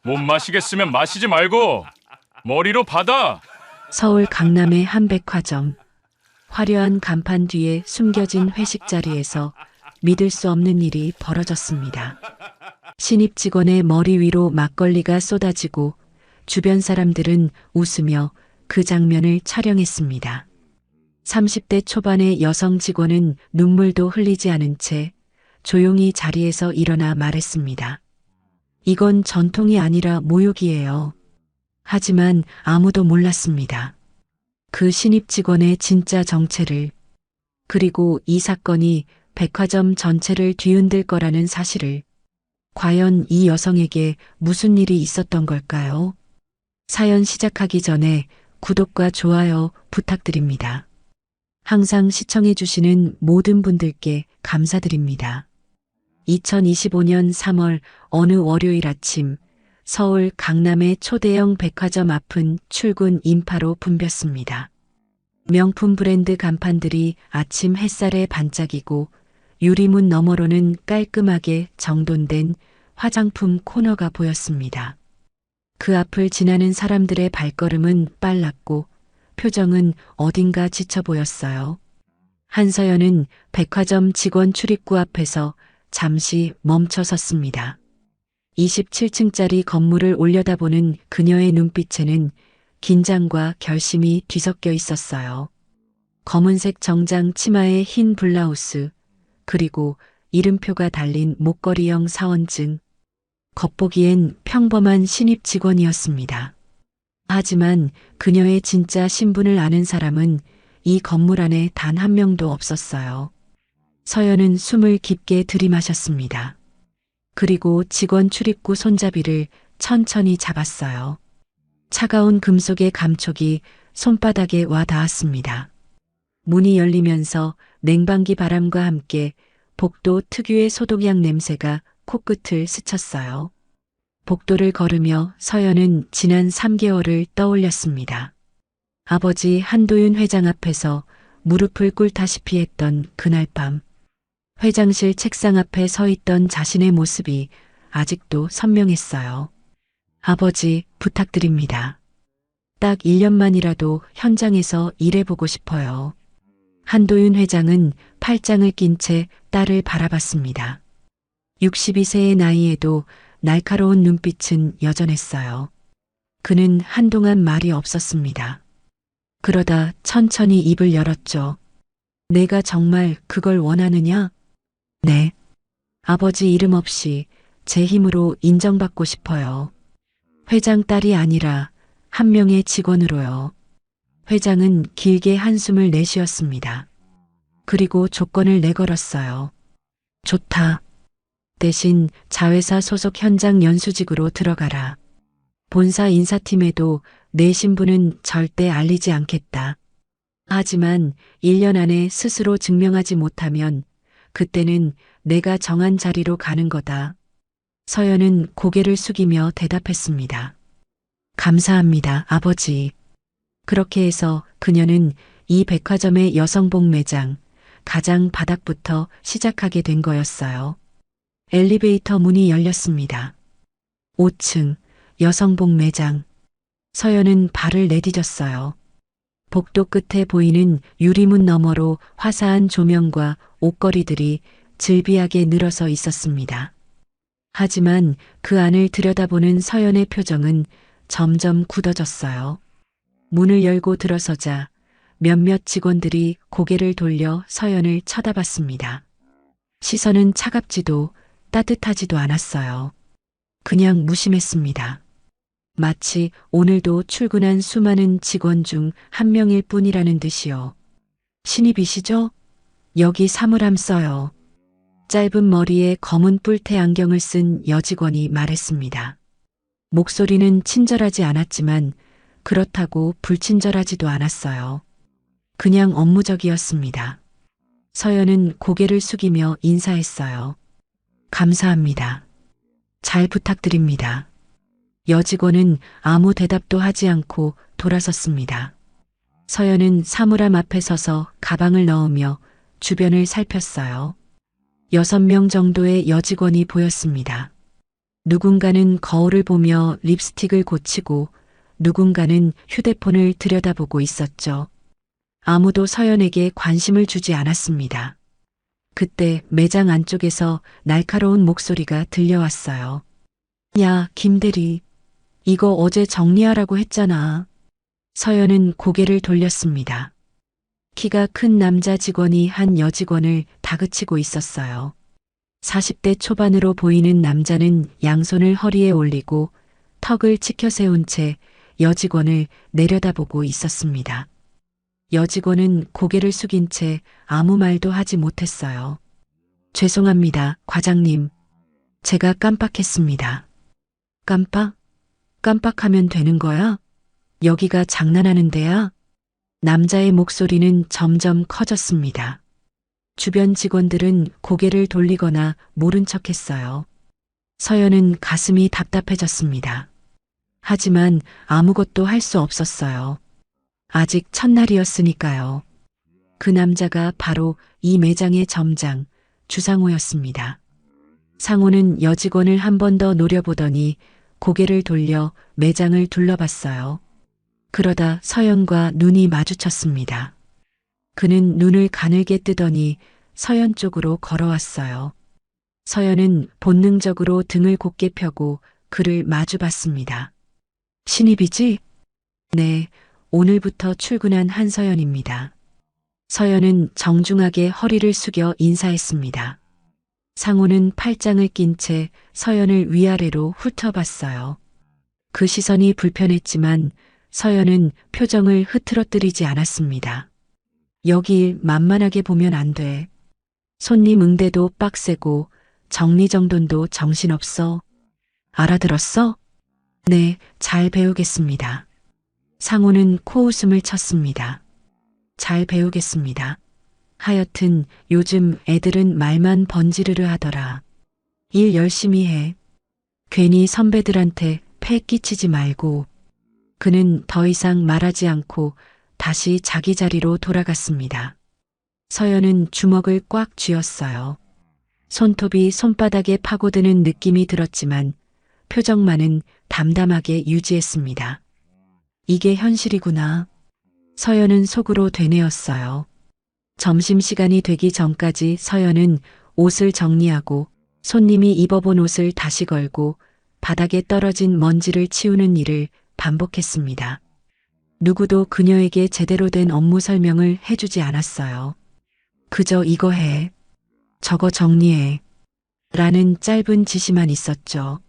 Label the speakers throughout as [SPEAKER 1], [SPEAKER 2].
[SPEAKER 1] 못 마시겠으면 마시지 말고 머리로 받아.
[SPEAKER 2] 서울 강남의 한 백화점. 화려한 간판 뒤에 숨겨진 회식 자리에서 믿을 수 없는 일이 벌어졌습니다. 신입 직원의 머리 위로 막걸리가 쏟아지고 주변 사람들은 웃으며 그 장면을 촬영했습니다. 30대 초반의 여성 직원은 눈물도 흘리지 않은 채 조용히 자리에서 일어나 말했습니다. 이건 전통이 아니라 모욕이에요. 하지만 아무도 몰랐습니다. 그 신입 직원의 진짜 정체를, 그리고 이 사건이 백화점 전체를 뒤흔들 거라는 사실을. 과연 이 여성에게 무슨 일이 있었던 걸까요? 사연 시작하기 전에 구독과 좋아요 부탁드립니다. 항상 시청해주시는 모든 분들께 감사드립니다. 2025년 3월 어느 월요일 아침, 서울 강남의 초대형 백화점 앞은 출근 인파로 붐볐습니다. 명품 브랜드 간판들이 아침 햇살에 반짝이고 유리문 너머로는 깔끔하게 정돈된 화장품 코너가 보였습니다. 그 앞을 지나는 사람들의 발걸음은 빨랐고 표정은 어딘가 지쳐 보였어요. 한서연은 백화점 직원 출입구 앞에서 잠시 멈춰 섰습니다. 27층짜리 건물을 올려다보는 그녀의 눈빛에는 긴장과 결심이 뒤섞여 있었어요. 검은색 정장 치마에 흰 블라우스, 그리고 이름표가 달린 목걸이형 사원증. 겉보기엔 평범한 신입 직원이었습니다. 하지만 그녀의 진짜 신분을 아는 사람은 이 건물 안에 단 한 명도 없었어요. 서연은 숨을 깊게 들이마셨습니다. 그리고 직원 출입구 손잡이를 천천히 잡았어요. 차가운 금속의 감촉이 손바닥에 와 닿았습니다. 문이 열리면서 냉방기 바람과 함께 복도 특유의 소독약 냄새가 코끝을 스쳤어요. 복도를 걸으며 서연은 지난 3개월을 떠올렸습니다. 아버지 한도윤 회장 앞에서 무릎을 꿇다시피 했던 그날 밤. 회장실 책상 앞에 서 있던 자신의 모습이 아직도 선명했어요. 아버지, 부탁드립니다. 딱 1년만이라도 현장에서 일해보고 싶어요. 한도윤 회장은 팔짱을 낀 채 딸을 바라봤습니다. 62세의 나이에도 날카로운 눈빛은 여전했어요. 그는 한동안 말이 없었습니다. 그러다 천천히 입을 열었죠. 내가 정말 그걸 원하느냐? 네. 아버지 이름 없이 제 힘으로 인정받고 싶어요. 회장 딸이 아니라 한 명의 직원으로요. 회장은 길게 한숨을 내쉬었습니다. 그리고 조건을 내걸었어요. 좋다. 대신 자회사 소속 현장 연수직으로 들어가라. 본사 인사팀에도 내 신분은 절대 알리지 않겠다. 하지만 1년 안에 스스로 증명하지 못하면 그때는 내가 정한 자리로 가는 거다. 서연은 고개를 숙이며 대답했습니다. 감사합니다, 아버지. 그렇게 해서 그녀는 이 백화점의 여성복 매장, 가장 바닥부터 시작하게 된 거였어요. 엘리베이터 문이 열렸습니다. 5층 여성복 매장. 서연은 발을 내디뎠어요. 복도 끝에 보이는 유리문 너머로 화사한 조명과 옷걸이들이 즐비하게 늘어서 있었습니다. 하지만 그 안을 들여다보는 서연의 표정은 점점 굳어졌어요. 문을 열고 들어서자 몇몇 직원들이 고개를 돌려 서연을 쳐다봤습니다. 시선은 차갑지도 따뜻하지도 않았어요. 그냥 무심했습니다. 마치 오늘도 출근한 수많은 직원 중 한 명일 뿐이라는 듯이요. 신입이시죠? 여기 사물함 써요. 짧은 머리에 검은 뿔테 안경을 쓴 여직원이 말했습니다. 목소리는 친절하지 않았지만 그렇다고 불친절하지도 않았어요. 그냥 업무적이었습니다. 서연은 고개를 숙이며 인사했어요. 감사합니다. 잘 부탁드립니다. 여직원은 아무 대답도 하지 않고 돌아섰습니다. 서연은 사물함 앞에 서서 가방을 넣으며 주변을 살폈어요. 6명 정도의 여직원이 보였습니다. 누군가는 거울을 보며 립스틱을 고치고 누군가는 휴대폰을 들여다보고 있었죠. 아무도 서연에게 관심을 주지 않았습니다. 그때 매장 안쪽에서 날카로운 목소리가 들려왔어요. 야, 김대리. 이거 어제 정리하라고 했잖아. 서연은 고개를 돌렸습니다. 키가 큰 남자 직원이 한 여직원을 다그치고 있었어요. 40대 초반으로 보이는 남자는 양손을 허리에 올리고 턱을 치켜 세운 채 여직원을 내려다보고 있었습니다. 여직원은 고개를 숙인 채 아무 말도 하지 못했어요. 죄송합니다, 과장님. 제가 깜빡했습니다. 깜빡? 깜빡하면 되는 거야? 여기가 장난하는 데야? 남자의 목소리는 점점 커졌습니다. 주변 직원들은 고개를 돌리거나 모른 척 했어요. 서연은 가슴이 답답해졌습니다. 하지만 아무것도 할 수 없었어요. 아직 첫날이었으니까요. 그 남자가 바로 이 매장의 점장, 주상호였습니다. 상호는 여직원을 한 번 더 노려보더니 고개를 돌려 매장을 둘러봤어요. 그러다 서연과 눈이 마주쳤습니다. 그는 눈을 가늘게 뜨더니 서연 쪽으로 걸어왔어요. 서연은 본능적으로 등을 곧게 펴고 그를 마주봤습니다. 신입이지? 네, 오늘부터 출근한 한서연입니다. 서연은 정중하게 허리를 숙여 인사했습니다. 상호는 팔짱을 낀 채 서연을 위아래로 훑어봤어요. 그 시선이 불편했지만 서연은 표정을 흐트러뜨리지 않았습니다. 여기 일 만만하게 보면 안 돼. 손님 응대도 빡세고 정리정돈도 정신없어. 알아들었어? 네, 잘 배우겠습니다. 상호는 코웃음을 쳤습니다. 잘 배우겠습니다. 하여튼 요즘 애들은 말만 번지르르 하더라. 일 열심히 해. 괜히 선배들한테 패 끼치지 말고. 그는 더 이상 말하지 않고 다시 자기 자리로 돌아갔습니다. 서연은 주먹을 꽉 쥐었어요. 손톱이 손바닥에 파고드는 느낌이 들었지만 표정만은 담담하게 유지했습니다. 이게 현실이구나. 서연은 속으로 되뇌었어요. 점심시간이 되기 전까지 서연은 옷을 정리하고 손님이 입어본 옷을 다시 걸고 바닥에 떨어진 먼지를 치우는 일을 반복했습니다. 누구도 그녀에게 제대로 된 업무 설명을 해주지 않았어요. 그저 이거 해. 저거 정리해. 라는 짧은 지시만 있었죠.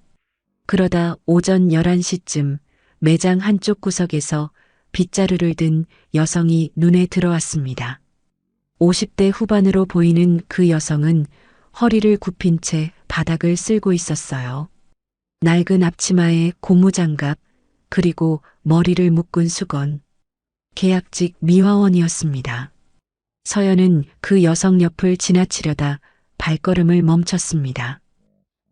[SPEAKER 2] 그러다 오전 11시쯤 매장 한쪽 구석에서 빗자루를 든 여성이 눈에 들어왔습니다. 50대 후반으로 보이는 그 여성은 허리를 굽힌 채 바닥을 쓸고 있었어요. 낡은 앞치마에 고무장갑, 그리고 머리를 묶은 수건. 계약직 미화원이었습니다. 서연은 그 여성 옆을 지나치려다 발걸음을 멈췄습니다.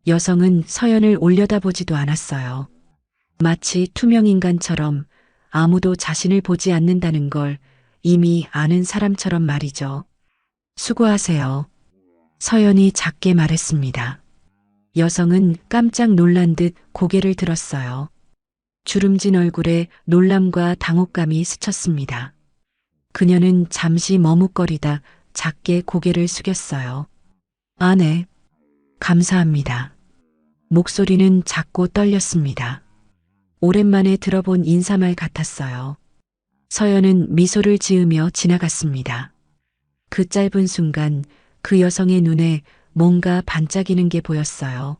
[SPEAKER 2] 여성은 서연을 올려다보지도 않았어요. 마치 투명인간처럼 아무도 자신을 보지 않는다는 걸 이미 아는 사람처럼 말이죠. 수고하세요. 서연이 작게 말했습니다. 여성은 깜짝 놀란 듯 고개를 들었어요. 주름진 얼굴에 놀람과 당혹감이 스쳤습니다. 그녀는 잠시 머뭇거리다 작게 고개를 숙였어요. 아, 네. 감사합니다. 목소리는 작고 떨렸습니다. 오랜만에 들어본 인사말 같았어요. 서연은 미소를 지으며 지나갔습니다. 그 짧은 순간 그 여성의 눈에 뭔가 반짝이는 게 보였어요.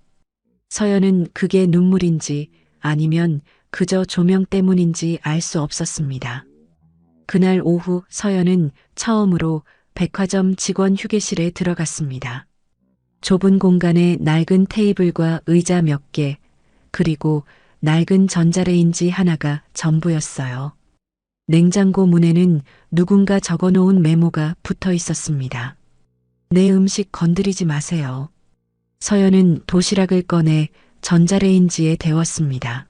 [SPEAKER 2] 서연은 그게 눈물인지 아니면 그저 조명 때문인지 알 수 없었습니다. 그날 오후 서연은 처음으로 백화점 직원 휴게실에 들어갔습니다. 좁은 공간에 낡은 테이블과 의자 몇 개, 그리고 낡은 전자레인지 하나가 전부였어요. 냉장고 문에는 누군가 적어놓은 메모가 붙어 있었습니다. 내 음식 건드리지 마세요. 서연은 도시락을 꺼내 전자레인지에 데웠습니다.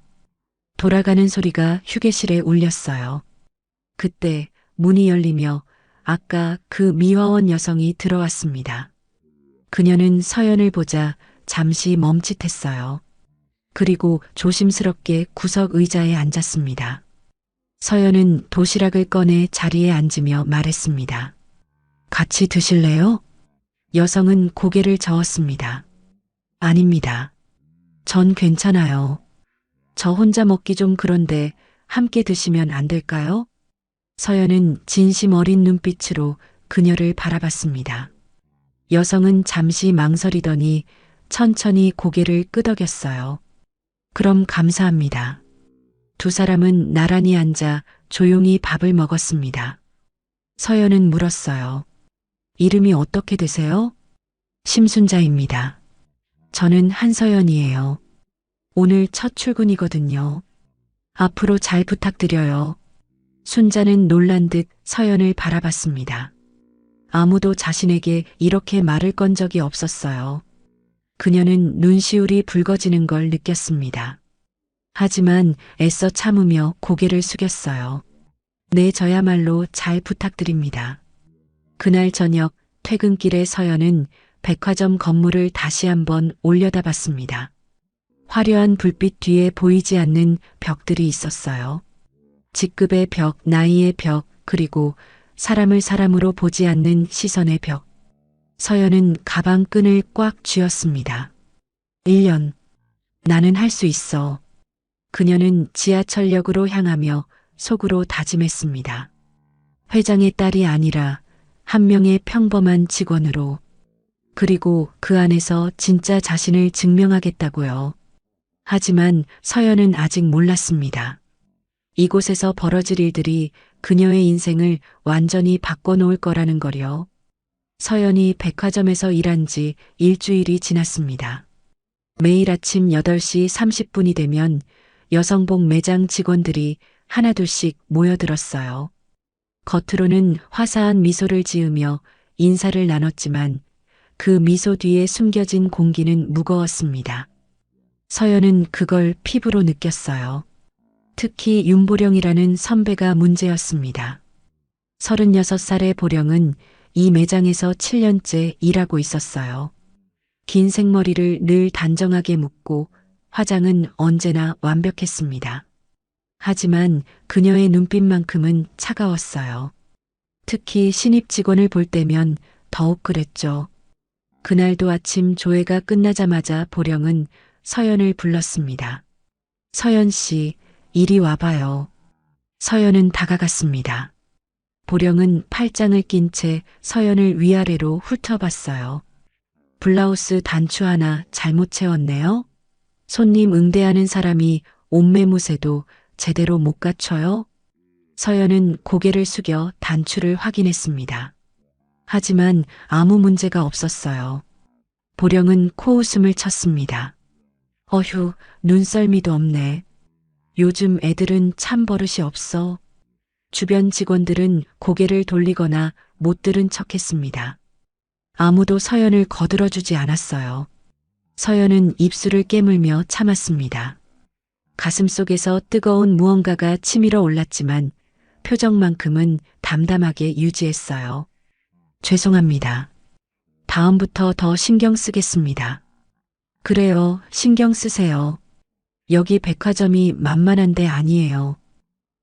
[SPEAKER 2] 돌아가는 소리가 휴게실에 울렸어요. 그때 문이 열리며 아까 그 미화원 여성이 들어왔습니다. 그녀는 서연을 보자 잠시 멈칫했어요. 그리고 조심스럽게 구석 의자에 앉았습니다. 서연은 도시락을 꺼내 자리에 앉으며 말했습니다. 같이 드실래요? 여성은 고개를 저었습니다. 아닙니다. 전 괜찮아요. 저 혼자 먹기 좀 그런데 함께 드시면 안 될까요? 서연은 진심 어린 눈빛으로 그녀를 바라봤습니다. 여성은 잠시 망설이더니 천천히 고개를 끄덕였어요. 그럼 감사합니다. 두 사람은 나란히 앉아 조용히 밥을 먹었습니다. 서연은 물었어요. 이름이 어떻게 되세요? 심순자입니다. 저는 한서연이에요. 오늘 첫 출근이거든요. 앞으로 잘 부탁드려요. 순자는 놀란 듯 서연을 바라봤습니다. 아무도 자신에게 이렇게 말을 건 적이 없었어요. 그녀는 눈시울이 붉어지는 걸 느꼈습니다. 하지만 애써 참으며 고개를 숙였어요. 네, 저야말로 잘 부탁드립니다. 그날 저녁 퇴근길에 서연은 백화점 건물을 다시 한번 올려다봤습니다. 화려한 불빛 뒤에 보이지 않는 벽들이 있었어요. 직급의 벽, 나이의 벽, 그리고 사람을 사람으로 보지 않는 시선의 벽. 서연은 가방 끈을 꽉 쥐었습니다. 1년. 나는 할 수 있어. 그녀는 지하철역으로 향하며 속으로 다짐했습니다. 회장의 딸이 아니라 한 명의 평범한 직원으로. 그리고 그 안에서 진짜 자신을 증명하겠다고요. 하지만 서연은 아직 몰랐습니다. 이곳에서 벌어질 일들이 그녀의 인생을 완전히 바꿔놓을 거라는 거요. 서연이 백화점에서 일한 지 일주일이 지났습니다. 매일 아침 8시 30분이 되면 여성복 매장 직원들이 하나둘씩 모여들었어요. 겉으로는 화사한 미소를 지으며 인사를 나눴지만 그 미소 뒤에 숨겨진 공기는 무거웠습니다. 서연은 그걸 피부로 느꼈어요. 특히 윤보령이라는 선배가 문제였습니다. 36살의 보령은 이 매장에서 7년째 일하고 있었어요. 긴 생머리를 늘 단정하게 묶고 화장은 언제나 완벽했습니다. 하지만 그녀의 눈빛만큼은 차가웠어요. 특히 신입 직원을 볼 때면 더욱 그랬죠. 그날도 아침 조회가 끝나자마자 보령은 서연을 불렀습니다. 서연 씨, 이리 와봐요. 서연은 다가갔습니다. 보령은 팔짱을 낀 채 서연을 위아래로 훑어봤어요. 블라우스 단추 하나 잘못 채웠네요. 손님 응대하는 사람이 옷매무새도 제대로 못 갖춰요. 서연은 고개를 숙여 단추를 확인했습니다. 하지만 아무 문제가 없었어요. 보령은 코웃음을 쳤습니다. 어휴, 눈썰미도 없네. 요즘 애들은 참 버릇이 없어. 주변 직원들은 고개를 돌리거나 못 들은 척했습니다. 아무도 서연을 거들어주지 않았어요. 서연은 입술을 깨물며 참았습니다. 가슴속에서 뜨거운 무언가가 치밀어 올랐지만 표정만큼은 담담하게 유지했어요. 죄송합니다. 다음부터 더 신경 쓰겠습니다. 그래요, 신경 쓰세요. 여기 백화점이 만만한 데 아니에요.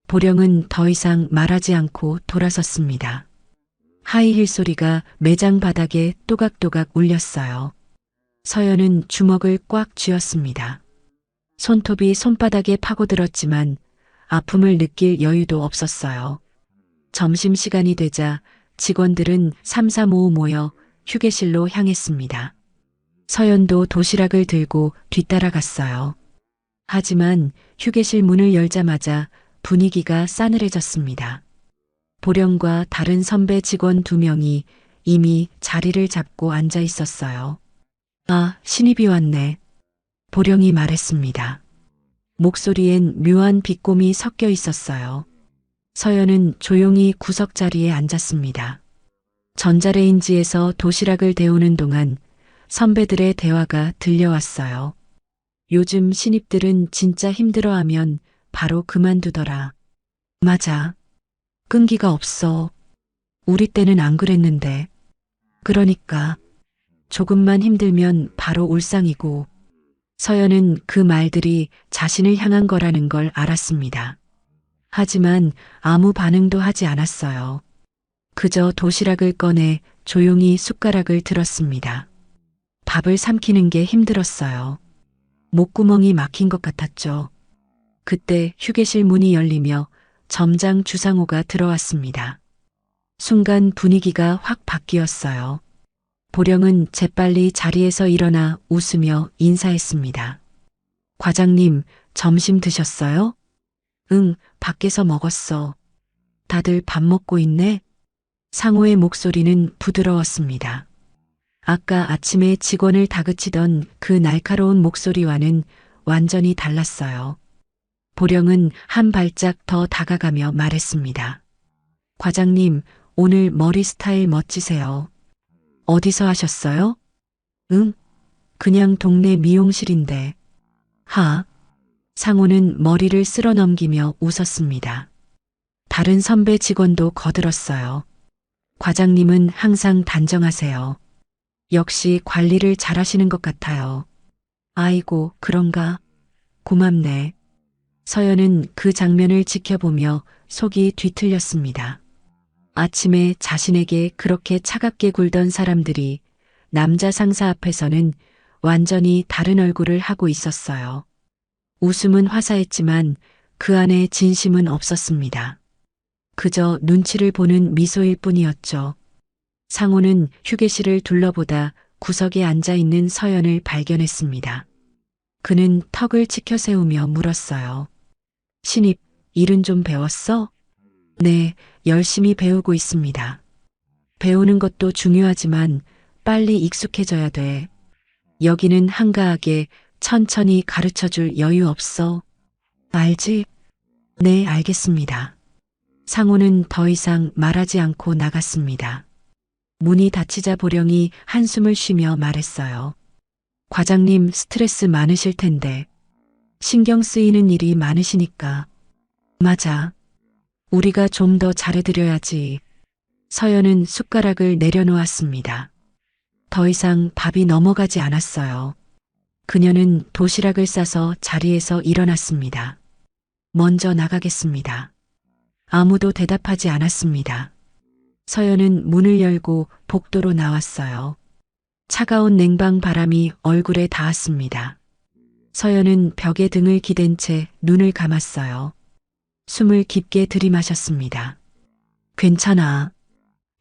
[SPEAKER 2] 보령은 더 이상 말하지 않고 돌아섰습니다. 하이힐 소리가 매장 바닥에 또각또각 울렸어요. 서연은 주먹을 꽉 쥐었습니다. 손톱이 손바닥에 파고들었지만 아픔을 느낄 여유도 없었어요. 점심시간이 되자 직원들은 삼삼오오 모여 휴게실로 향했습니다. 서연도 도시락을 들고 뒤따라갔어요. 하지만 휴게실 문을 열자마자 분위기가 싸늘해졌습니다. 보령과 다른 선배 직원 2명이 이미 자리를 잡고 앉아 있었어요. 아, 신입이 왔네. 보령이 말했습니다. 목소리엔 묘한 비꼼이 섞여 있었어요. 서연은 조용히 구석자리에 앉았습니다. 전자레인지에서 도시락을 데우는 동안 선배들의 대화가 들려왔어요. 요즘 신입들은 진짜 힘들어하면 바로 그만두더라. 맞아. 끈기가 없어. 우리 때는 안 그랬는데. 그러니까 조금만 힘들면 바로 울상이고. 서연은 그 말들이 자신을 향한 거라는 걸 알았습니다. 하지만 아무 반응도 하지 않았어요. 그저 도시락을 꺼내 조용히 숟가락을 들었습니다. 밥을 삼키는 게 힘들었어요. 목구멍이 막힌 것 같았죠. 그때 휴게실 문이 열리며 점장 주상호가 들어왔습니다. 순간 분위기가 확 바뀌었어요. 보령은 재빨리 자리에서 일어나 웃으며 인사했습니다. 과장님, 점심 드셨어요? 응, 밖에서 먹었어. 다들 밥 먹고 있네? 상호의 목소리는 부드러웠습니다. 아까 아침에 직원을 다그치던 그 날카로운 목소리와는 완전히 달랐어요. 보령은 한 발짝 더 다가가며 말했습니다. 과장님, 오늘 머리 스타일 멋지세요. 어디서 하셨어요? 응? 그냥 동네 미용실인데. 하. 상호는 머리를 쓸어 넘기며 웃었습니다. 다른 선배 직원도 거들었어요. 과장님은 항상 단정하세요. 역시 관리를 잘하시는 것 같아요. 아이고, 그런가? 고맙네. 서연은 그 장면을 지켜보며 속이 뒤틀렸습니다. 아침에 자신에게 그렇게 차갑게 굴던 사람들이 남자 상사 앞에서는 완전히 다른 얼굴을 하고 있었어요. 웃음은 화사했지만 그 안에 진심은 없었습니다. 그저 눈치를 보는 미소일 뿐이었죠. 상호는 휴게실을 둘러보다 구석에 앉아 있는 서연을 발견했습니다. 그는 턱을 치켜 세우며 물었어요. 신입, 일은 좀 배웠어? 네, 열심히 배우고 있습니다. 배우는 것도 중요하지만 빨리 익숙해져야 돼. 여기는 한가하게 천천히 가르쳐 줄 여유 없어. 알지? 네, 알겠습니다. 상호는 더 이상 말하지 않고 나갔습니다. 문이 닫히자 보령이 한숨을 쉬며 말했어요. 과장님 스트레스 많으실 텐데. 신경 쓰이는 일이 많으시니까. 맞아. 우리가 좀 더 잘해드려야지. 서연은 숟가락을 내려놓았습니다. 더 이상 밥이 넘어가지 않았어요. 그녀는 도시락을 싸서 자리에서 일어났습니다. 먼저 나가겠습니다. 아무도 대답하지 않았습니다. 서연은 문을 열고 복도로 나왔어요. 차가운 냉방 바람이 얼굴에 닿았습니다. 서연은 벽에 등을 기댄 채 눈을 감았어요. 숨을 깊게 들이마셨습니다. 괜찮아.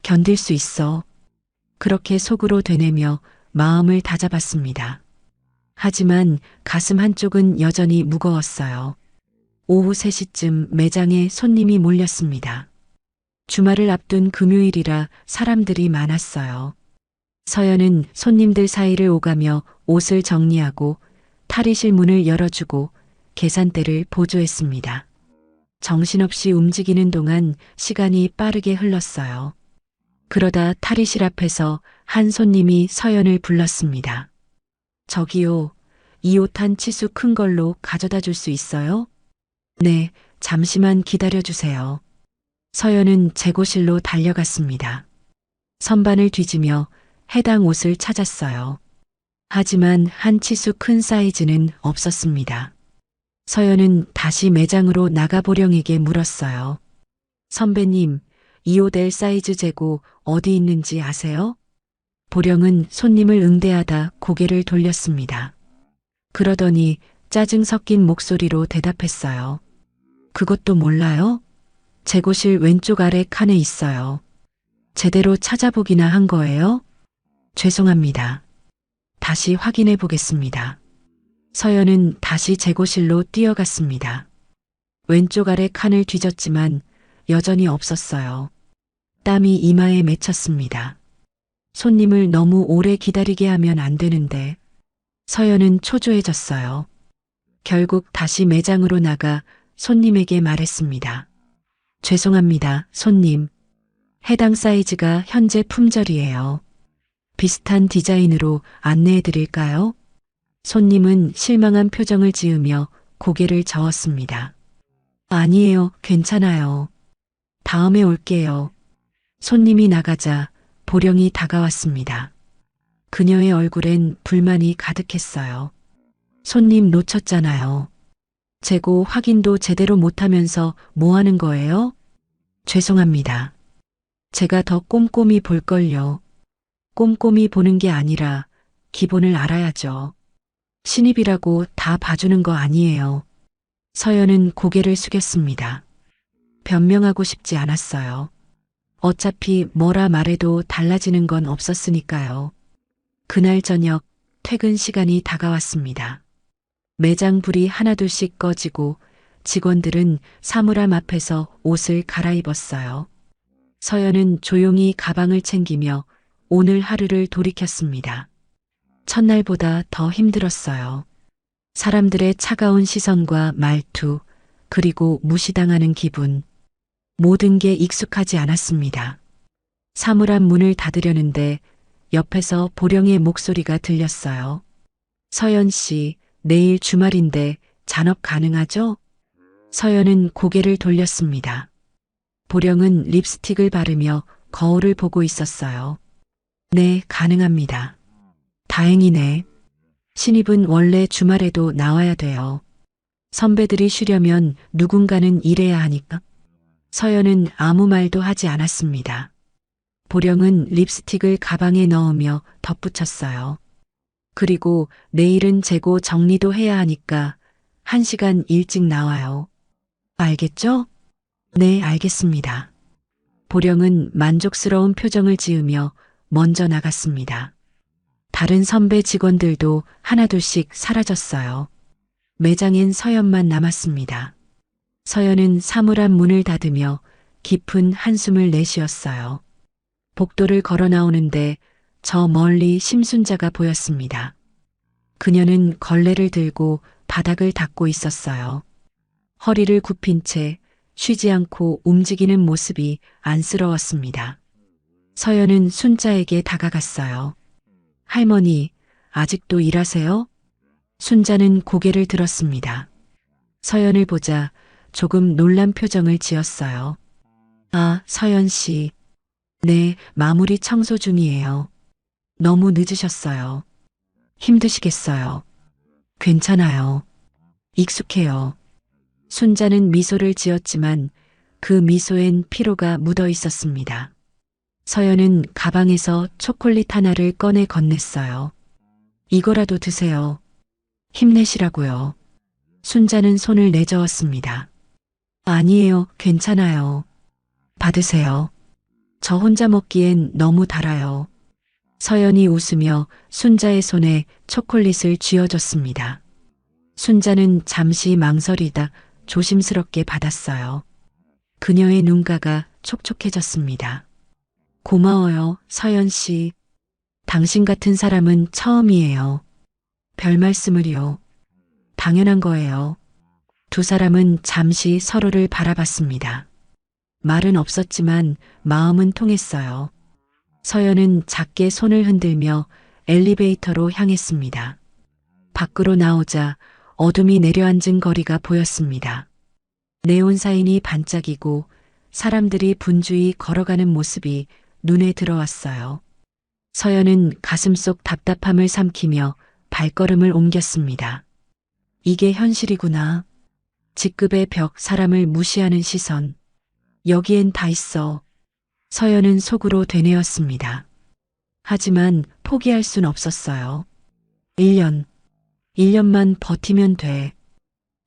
[SPEAKER 2] 견딜 수 있어. 그렇게 속으로 되뇌며 마음을 다잡았습니다. 하지만 가슴 한쪽은 여전히 무거웠어요. 오후 3시쯤 매장에 손님이 몰렸습니다. 주말을 앞둔 금요일이라 사람들이 많았어요. 서연은 손님들 사이를 오가며 옷을 정리하고 탈의실 문을 열어주고 계산대를 보조했습니다. 정신없이 움직이는 동안 시간이 빠르게 흘렀어요. 그러다 탈의실 앞에서 한 손님이 서연을 불렀습니다. 저기요, 이 옷 한 치수 큰 걸로 가져다 줄 수 있어요? 네, 잠시만 기다려 주세요. 서연은 재고실로 달려갔습니다. 선반을 뒤지며 해당 옷을 찾았어요. 하지만 한 치수 큰 사이즈는 없었습니다. 서연은 다시 매장으로 나가보령에게 물었어요. 선배님, 이 옷 L 사이즈 재고 어디 있는지 아세요? 보령은 손님을 응대하다 고개를 돌렸습니다. 그러더니 짜증 섞인 목소리로 대답했어요. 그것도 몰라요? 재고실 왼쪽 아래 칸에 있어요. 제대로 찾아보기나 한 거예요? 죄송합니다. 다시 확인해 보겠습니다. 서연은 다시 재고실로 뛰어갔습니다. 왼쪽 아래 칸을 뒤졌지만 여전히 없었어요. 땀이 이마에 맺혔습니다. 손님을 너무 오래 기다리게 하면 안 되는데. 서연은 초조해졌어요. 결국 다시 매장으로 나가 손님에게 말했습니다. 죄송합니다, 손님. 해당 사이즈가 현재 품절이에요. 비슷한 디자인으로 안내해 드릴까요? 손님은 실망한 표정을 지으며 고개를 저었습니다. 아니에요, 괜찮아요. 다음에 올게요. 손님이 나가자 보령이 다가왔습니다. 그녀의 얼굴엔 불만이 가득했어요. 손님 놓쳤잖아요. 재고 확인도 제대로 못하면서 뭐 하는 거예요? 죄송합니다. 제가 더 꼼꼼히 볼걸요. 꼼꼼히 보는 게 아니라 기본을 알아야죠. 신입이라고 다 봐주는 거 아니에요. 서연은 고개를 숙였습니다. 변명하고 싶지 않았어요. 어차피 뭐라 말해도 달라지는 건 없었으니까요. 그날 저녁 퇴근 시간이 다가왔습니다. 매장 불이 하나둘씩 꺼지고 직원들은 사물함 앞에서 옷을 갈아입었어요. 서연은 조용히 가방을 챙기며 오늘 하루를 돌이켰습니다. 첫날보다 더 힘들었어요. 사람들의 차가운 시선과 말투, 그리고 무시당하는 기분. 모든 게 익숙하지 않았습니다. 사물함 문을 닫으려는데 옆에서 보령의 목소리가 들렸어요. 서연 씨, 내일 주말인데 잔업 가능하죠? 서연은 고개를 돌렸습니다. 보령은 립스틱을 바르며 거울을 보고 있었어요. 네, 가능합니다. 다행이네. 신입은 원래 주말에도 나와야 돼요. 선배들이 쉬려면 누군가는 일해야 하니까. 서연은 아무 말도 하지 않았습니다. 보령은 립스틱을 가방에 넣으며 덧붙였어요. 그리고 내일은 재고 정리도 해야 하니까 1시간 일찍 나와요. 알겠죠? 네, 알겠습니다. 보령은 만족스러운 표정을 지으며 먼저 나갔습니다. 다른 선배 직원들도 하나둘씩 사라졌어요. 매장엔 서연만 남았습니다. 서연은 사물함 문을 닫으며 깊은 한숨을 내쉬었어요. 복도를 걸어 나오는데 저 멀리 심순자가 보였습니다. 그녀는 걸레를 들고 바닥을 닦고 있었어요. 허리를 굽힌 채 쉬지 않고 움직이는 모습이 안쓰러웠습니다. 서연은 순자에게 다가갔어요. 할머니, 아직도 일하세요? 순자는 고개를 들었습니다. 서연을 보자 조금 놀란 표정을 지었어요. 아, 서연 씨. 네, 마무리 청소 중이에요. 너무 늦으셨어요. 힘드시겠어요. 괜찮아요. 익숙해요. 순자는 미소를 지었지만 그 미소엔 피로가 묻어 있었습니다. 서연은 가방에서 초콜릿 하나를 꺼내 건넸어요. 이거라도 드세요. 힘내시라고요. 순자는 손을 내저었습니다. 아니에요, 괜찮아요. 받으세요. 저 혼자 먹기엔 너무 달아요. 서연이 웃으며 순자의 손에 초콜릿을 쥐어줬습니다. 순자는 잠시 망설이다 조심스럽게 받았어요. 그녀의 눈가가 촉촉해졌습니다. 고마워요, 서연 씨. 당신 같은 사람은 처음이에요. 별 말씀을요. 당연한 거예요. 두 사람은 잠시 서로를 바라봤습니다. 말은 없었지만 마음은 통했어요. 서연은 작게 손을 흔들며 엘리베이터로 향했습니다. 밖으로 나오자 어둠이 내려앉은 거리가 보였습니다. 네온 사인이 반짝이고 사람들이 분주히 걸어가는 모습이 눈에 들어왔어요. 서연은 가슴속 답답함을 삼키며 발걸음을 옮겼습니다. 이게 현실이구나. 직급의 벽, 사람을 무시하는 시선. 여기엔 다 있어. 서연은 속으로 되뇌었습니다. 하지만 포기할 순 없었어요. 1년만 버티면 돼.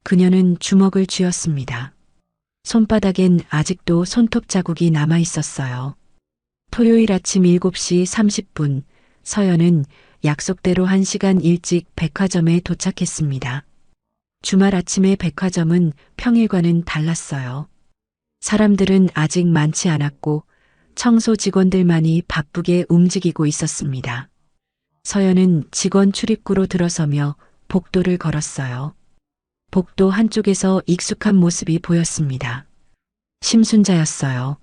[SPEAKER 2] 그녀는 주먹을 쥐었습니다. 손바닥엔 아직도 손톱 자국이 남아 있었어요. 토요일 아침 7시 30분, 서연은 약속대로 1시간 일찍 백화점에 도착했습니다. 주말 아침의 백화점은 평일과는 달랐어요. 사람들은 아직 많지 않았고 청소 직원들만이 바쁘게 움직이고 있었습니다. 서연은 직원 출입구로 들어서며 복도를 걸었어요. 복도 한쪽에서 익숙한 모습이 보였습니다. 심순자였어요.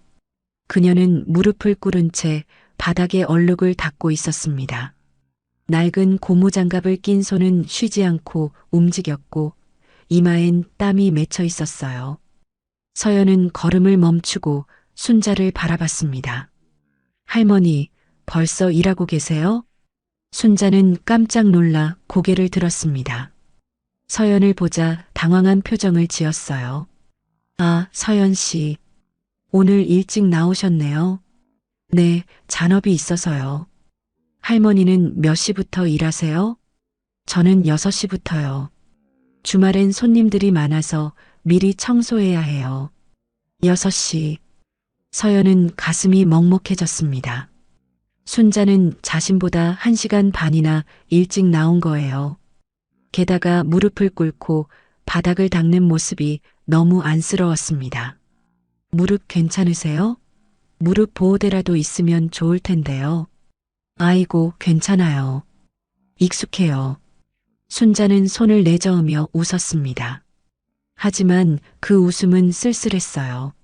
[SPEAKER 2] 그녀는 무릎을 꿇은 채 바닥에 얼룩을 닦고 있었습니다. 낡은 고무장갑을 낀 손은 쉬지 않고 움직였고 이마엔 땀이 맺혀 있었어요. 서연은 걸음을 멈추고 순자를 바라봤습니다. 할머니, 벌써 일하고 계세요? 순자는 깜짝 놀라 고개를 들었습니다. 서연을 보자 당황한 표정을 지었어요. 아, 서연 씨. 오늘 일찍 나오셨네요. 네, 잔업이 있어서요. 할머니는 몇 시부터 일하세요? 저는 6시부터요. 주말엔 손님들이 많아서 미리 청소해야 해요. 6시. 서연은 가슴이 먹먹해졌습니다. 순자는 자신보다 1시간 반이나 일찍 나온 거예요. 게다가 무릎을 꿇고 바닥을 닦는 모습이 너무 안쓰러웠습니다. 무릎 괜찮으세요? 무릎 보호대라도 있으면 좋을 텐데요. 아이고, 괜찮아요. 익숙해요. 순자는 손을 내저으며 웃었습니다. 하지만 그 웃음은 쓸쓸했어요.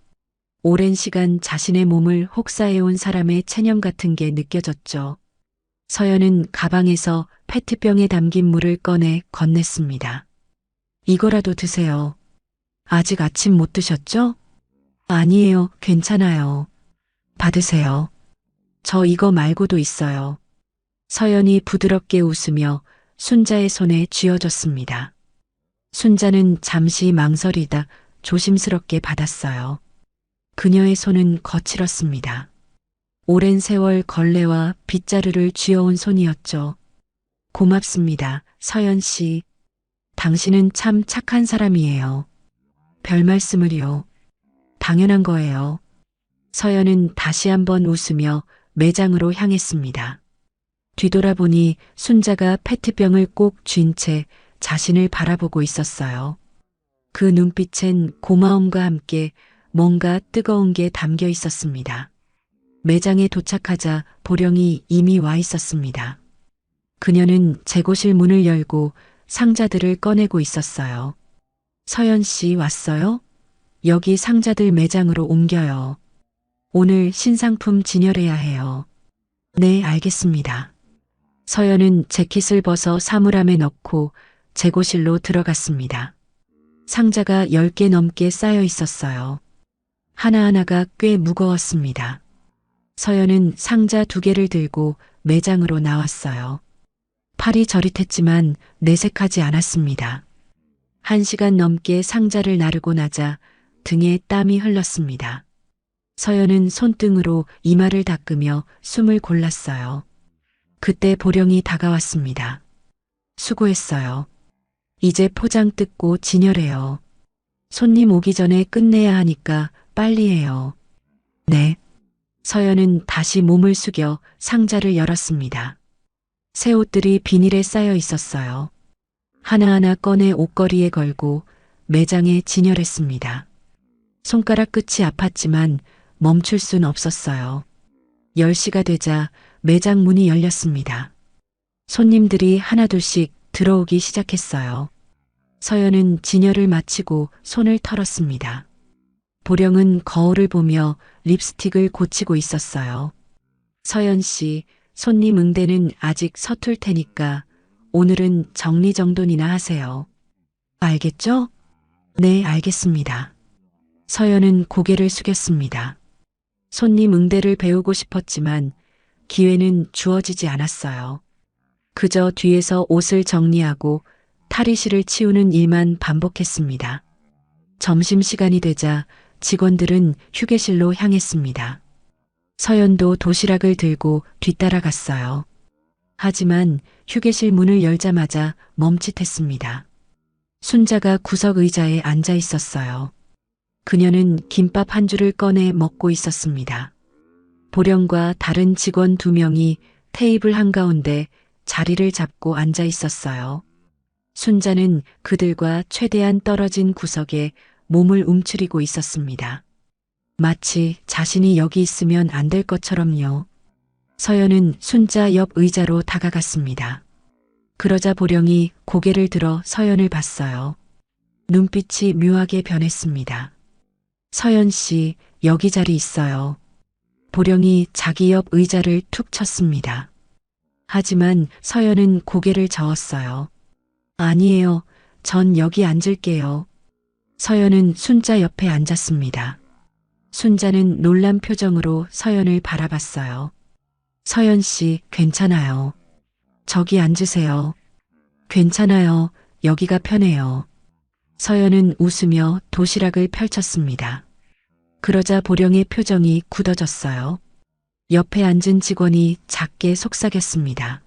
[SPEAKER 2] 오랜 시간 자신의 몸을 혹사해온 사람의 체념 같은 게 느껴졌죠. 서연은 가방에서 페트병에 담긴 물을 꺼내 건넸습니다. 이거라도 드세요. 아직 아침 못 드셨죠? 아니에요, 괜찮아요. 받으세요. 저 이거 말고도 있어요. 서연이 부드럽게 웃으며 순자의 손에 쥐어줬습니다. 순자는 잠시 망설이다 조심스럽게 받았어요. 그녀의 손은 거칠었습니다. 오랜 세월 걸레와 빗자루를 쥐어온 손이었죠. 고맙습니다, 서연 씨. 당신은 참 착한 사람이에요. 별 말씀을요. 당연한 거예요. 서연은 다시 한번 웃으며 매장으로 향했습니다. 뒤돌아보니 순자가 페트병을 꼭 쥔 채 자신을 바라보고 있었어요. 그 눈빛엔 고마움과 함께 뭔가 뜨거운 게 담겨 있었습니다. 매장에 도착하자 보령이 이미 와 있었습니다. 그녀는 재고실 문을 열고 상자들을 꺼내고 있었어요. 서연 씨 왔어요? 여기 상자들 매장으로 옮겨요. 오늘 신상품 진열해야 해요. 네, 알겠습니다. 서연은 재킷을 벗어 사물함에 넣고 재고실로 들어갔습니다. 상자가 10개 넘게 쌓여 있었어요. 하나하나가 꽤 무거웠습니다. 서연은 상자 2개를 들고 매장으로 나왔어요. 팔이 저릿했지만 내색하지 않았습니다. 1시간 넘게 상자를 나르고 나자 등에 땀이 흘렀습니다. 서연은 손등으로 이마를 닦으며 숨을 골랐어요. 그때 보령이 다가왔습니다. 수고했어요. 이제 포장 뜯고 진열해요. 손님 오기 전에 끝내야 하니까 빨리 해요. 네. 서연은 다시 몸을 숙여 상자를 열었습니다. 새 옷들이 비닐에 쌓여 있었어요. 하나하나 꺼내 옷걸이에 걸고 매장에 진열했습니다. 손가락 끝이 아팠지만 멈출 순 없었어요. 10시가 되자 매장 문이 열렸습니다. 손님들이 하나둘씩 들어오기 시작했어요. 서연은 진열을 마치고 손을 털었습니다. 보령은 거울을 보며 립스틱을 고치고 있었어요. 서연 씨, 손님 응대는 아직 서툴 테니까 오늘은 정리정돈이나 하세요. 알겠죠? 네, 알겠습니다. 서연은 고개를 숙였습니다. 손님 응대를 배우고 싶었지만 기회는 주어지지 않았어요. 그저 뒤에서 옷을 정리하고 탈의실을 치우는 일만 반복했습니다. 점심시간이 되자 직원들은 휴게실로 향했습니다. 서연도 도시락을 들고 뒤따라갔어요. 하지만 휴게실 문을 열자마자 멈칫했습니다. 순자가 구석 의자에 앉아 있었어요. 그녀는 김밥 한 줄을 꺼내 먹고 있었습니다. 보령과 다른 직원 2명이 테이블 한가운데 자리를 잡고 앉아 있었어요. 순자는 그들과 최대한 떨어진 구석에 몸을 움츠리고 있었습니다. 마치 자신이 여기 있으면 안 될 것처럼요. 서연은 순자 옆 의자로 다가갔습니다. 그러자 보령이 고개를 들어 서연을 봤어요. 눈빛이 묘하게 변했습니다. 서연 씨, 여기 자리 있어요. 보령이 자기 옆 의자를 툭 쳤습니다. 하지만 서연은 고개를 저었어요. 아니에요. 전 여기 앉을게요. 서연은 순자 옆에 앉았습니다. 순자는 놀란 표정으로 서연을 바라봤어요. 서연 씨, 괜찮아요. 저기 앉으세요. 괜찮아요. 여기가 편해요. 서연은 웃으며 도시락을 펼쳤습니다. 그러자 보령의 표정이 굳어졌어요. 옆에 앉은 직원이 작게 속삭였습니다.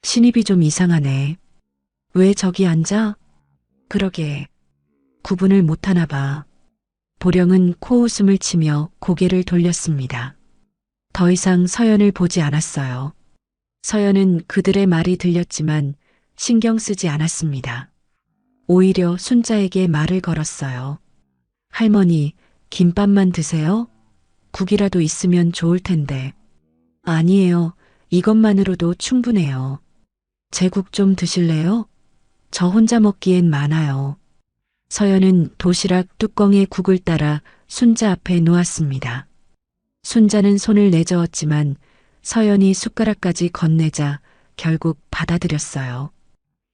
[SPEAKER 2] 신입이 좀 이상하네. 왜 저기 앉아? 그러게. 구분을 못하나 봐. 보령은 코웃음을 치며 고개를 돌렸습니다. 더 이상 서연을 보지 않았어요. 서연은 그들의 말이 들렸지만 신경 쓰지 않았습니다. 오히려 순자에게 말을 걸었어요. 할머니, 김밥만 드세요? 국이라도 있으면 좋을 텐데. 아니에요. 이것만으로도 충분해요. 제국 좀 드실래요? 저 혼자 먹기엔 많아요. 서연은 도시락 뚜껑에 국을 따라 순자 앞에 놓았습니다. 순자는 손을 내저었지만 서연이 숟가락까지 건네자 결국 받아들였어요.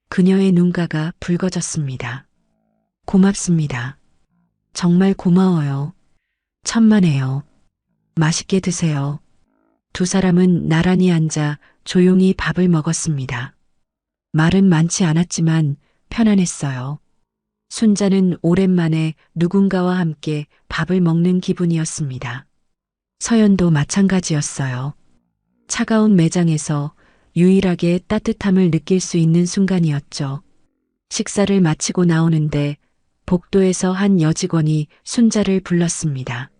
[SPEAKER 2] 그녀의 눈가가 붉어졌습니다. 고맙습니다. 정말 고마워요. 천만에요. 맛있게 드세요. 두 사람은 나란히 앉아 조용히 밥을 먹었습니다. 말은 많지 않았지만 편안했어요. 순자는 오랜만에 누군가와 함께 밥을 먹는 기분이었습니다. 서연도 마찬가지였어요. 차가운 매장에서 유일하게 따뜻함을 느낄 수 있는 순간이었죠. 식사를 마치고 나오는데 복도에서 한 여직원이 순자를 불렀습니다.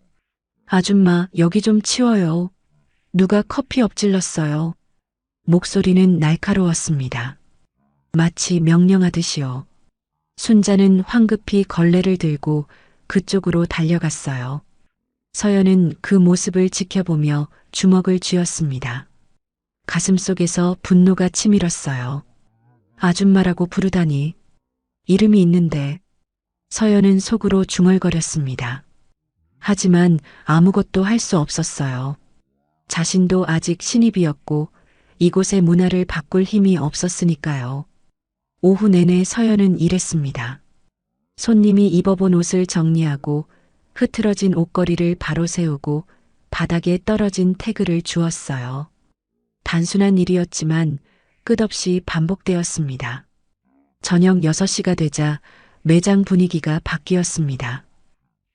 [SPEAKER 2] 아줌마, 여기 좀 치워요. 누가 커피 엎질렀어요. 목소리는 날카로웠습니다. 마치 명령하듯이요. 순자는 황급히 걸레를 들고 그쪽으로 달려갔어요. 서연은 그 모습을 지켜보며 주먹을 쥐었습니다. 가슴속에서 분노가 치밀었어요. 아줌마라고 부르다니. 이름이 있는데. 서연은 속으로 중얼거렸습니다. 하지만 아무것도 할 수 없었어요. 자신도 아직 신입이었고 이곳의 문화를 바꿀 힘이 없었으니까요. 오후 내내 서연은 일했습니다. 손님이 입어본 옷을 정리하고 흐트러진 옷걸이를 바로 세우고 바닥에 떨어진 태그를 주웠어요. 단순한 일이었지만 끝없이 반복되었습니다. 저녁 6시가 되자 매장 분위기가 바뀌었습니다.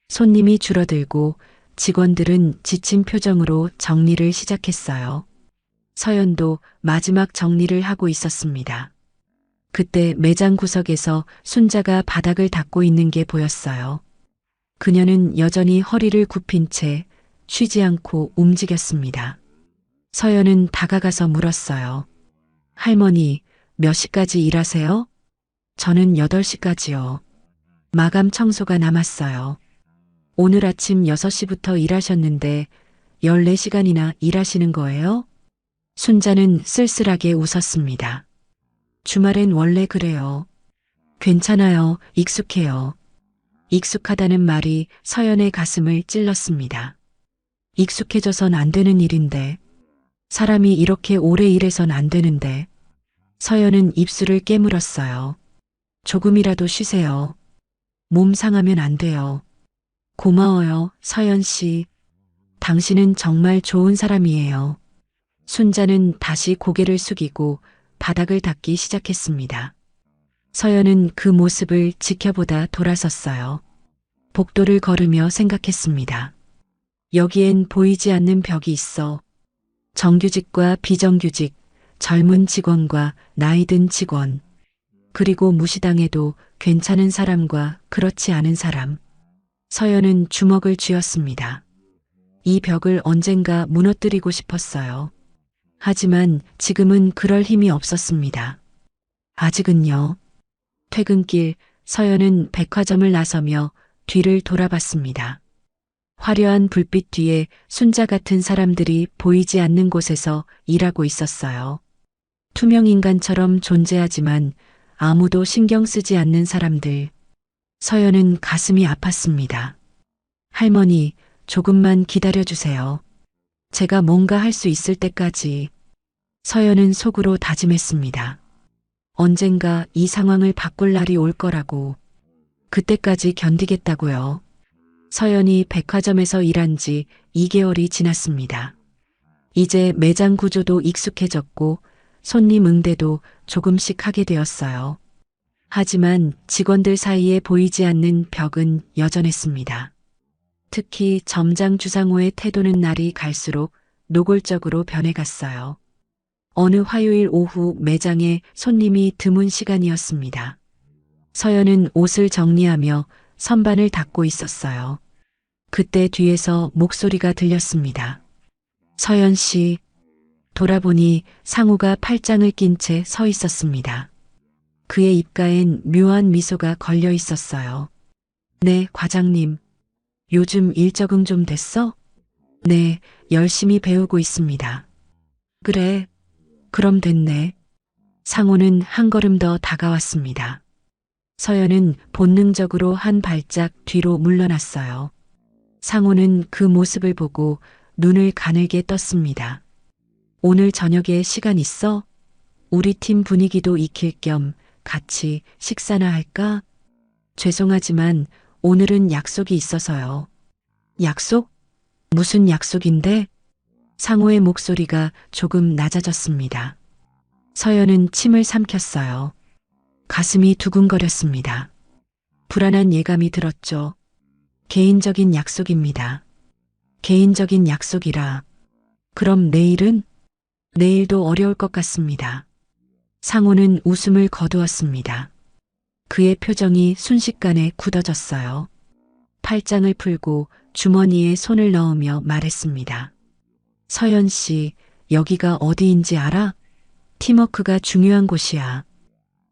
[SPEAKER 2] 손님이 줄어들고 직원들은 지친 표정으로 정리를 시작했어요. 서연도 마지막 정리를 하고 있었습니다. 그때 매장 구석에서 순자가 바닥을 닦고 있는 게 보였어요. 그녀는 여전히 허리를 굽힌 채 쉬지 않고 움직였습니다. 서연은 다가가서 물었어요. 할머니, 몇 시까지 일하세요? 저는 8시까지요. 마감 청소가 남았어요. 오늘 아침 6시부터 일하셨는데 14시간이나 일하시는 거예요? 순자는 쓸쓸하게 웃었습니다. 주말엔 원래 그래요. 괜찮아요. 익숙해요. 익숙하다는 말이 서연의 가슴을 찔렀습니다. 익숙해져선 안 되는 일인데. 사람이 이렇게 오래 일해선 안 되는데. 서연은 입술을 깨물었어요. 조금이라도 쉬세요. 몸 상하면 안 돼요. 고마워요, 서연 씨. 당신은 정말 좋은 사람이에요. 순자는 다시 고개를 숙이고 바닥을 닦기 시작했습니다. 서연은 그 모습을 지켜보다 돌아섰어요. 복도를 걸으며 생각했습니다. 여기엔 보이지 않는 벽이 있어. 정규직과 비정규직, 젊은 직원과 나이 든 직원, 그리고 무시당해도 괜찮은 사람과 그렇지 않은 사람. 서연은 주먹을 쥐었습니다. 이 벽을 언젠가 무너뜨리고 싶었어요. 하지만 지금은 그럴 힘이 없었습니다. 아직은요. 퇴근길 서연은 백화점을 나서며 뒤를 돌아봤습니다. 화려한 불빛 뒤에 순자 같은 사람들이 보이지 않는 곳에서 일하고 있었어요. 투명 인간처럼 존재하지만 아무도 신경 쓰지 않는 사람들. 서연은 가슴이 아팠습니다. 할머니, 조금만 기다려주세요. 제가 뭔가 할 수 있을 때까지. 서연은 속으로 다짐했습니다. 언젠가 이 상황을 바꿀 날이 올 거라고. 그때까지 견디겠다고요. 서연이 백화점에서 일한 지 2개월이 지났습니다. 이제 매장 구조도 익숙해졌고 손님 응대도 조금씩 하게 되었어요. 하지만 직원들 사이에 보이지 않는 벽은 여전했습니다. 특히 점장 주상호의 태도는 날이 갈수록 노골적으로 변해갔어요. 어느 화요일 오후 매장에 손님이 드문 시간이었습니다. 서연은 옷을 정리하며 선반을 닦고 있었어요. 그때 뒤에서 목소리가 들렸습니다. 서연 씨. 돌아보니 상우가 팔짱을 낀 채 서 있었습니다. 그의 입가엔 묘한 미소가 걸려 있었어요. 네, 과장님. 요즘 일 적응 좀 됐어? 네, 열심히 배우고 있습니다. 그래, 그럼 됐네. 상우는 한 걸음 더 다가왔습니다. 서연은 본능적으로 한 발짝 뒤로 물러났어요. 상우는 그 모습을 보고 눈을 가늘게 떴습니다. 오늘 저녁에 시간 있어? 우리 팀 분위기도 익힐 겸 같이 식사나 할까? 죄송하지만 오늘은 약속이 있어서요. 약속? 무슨 약속인데? 상우의 목소리가 조금 낮아졌습니다. 서연은 침을 삼켰어요. 가슴이 두근거렸습니다. 불안한 예감이 들었죠. 개인적인 약속입니다. 개인적인 약속이라. 그럼 내일은? 내일도 어려울 것 같습니다. 상우는 웃음을 거두었습니다. 그의 표정이 순식간에 굳어졌어요. 팔짱을 풀고 주머니에 손을 넣으며 말했습니다. 서연 씨, 여기가 어디인지 알아? 팀워크가 중요한 곳이야.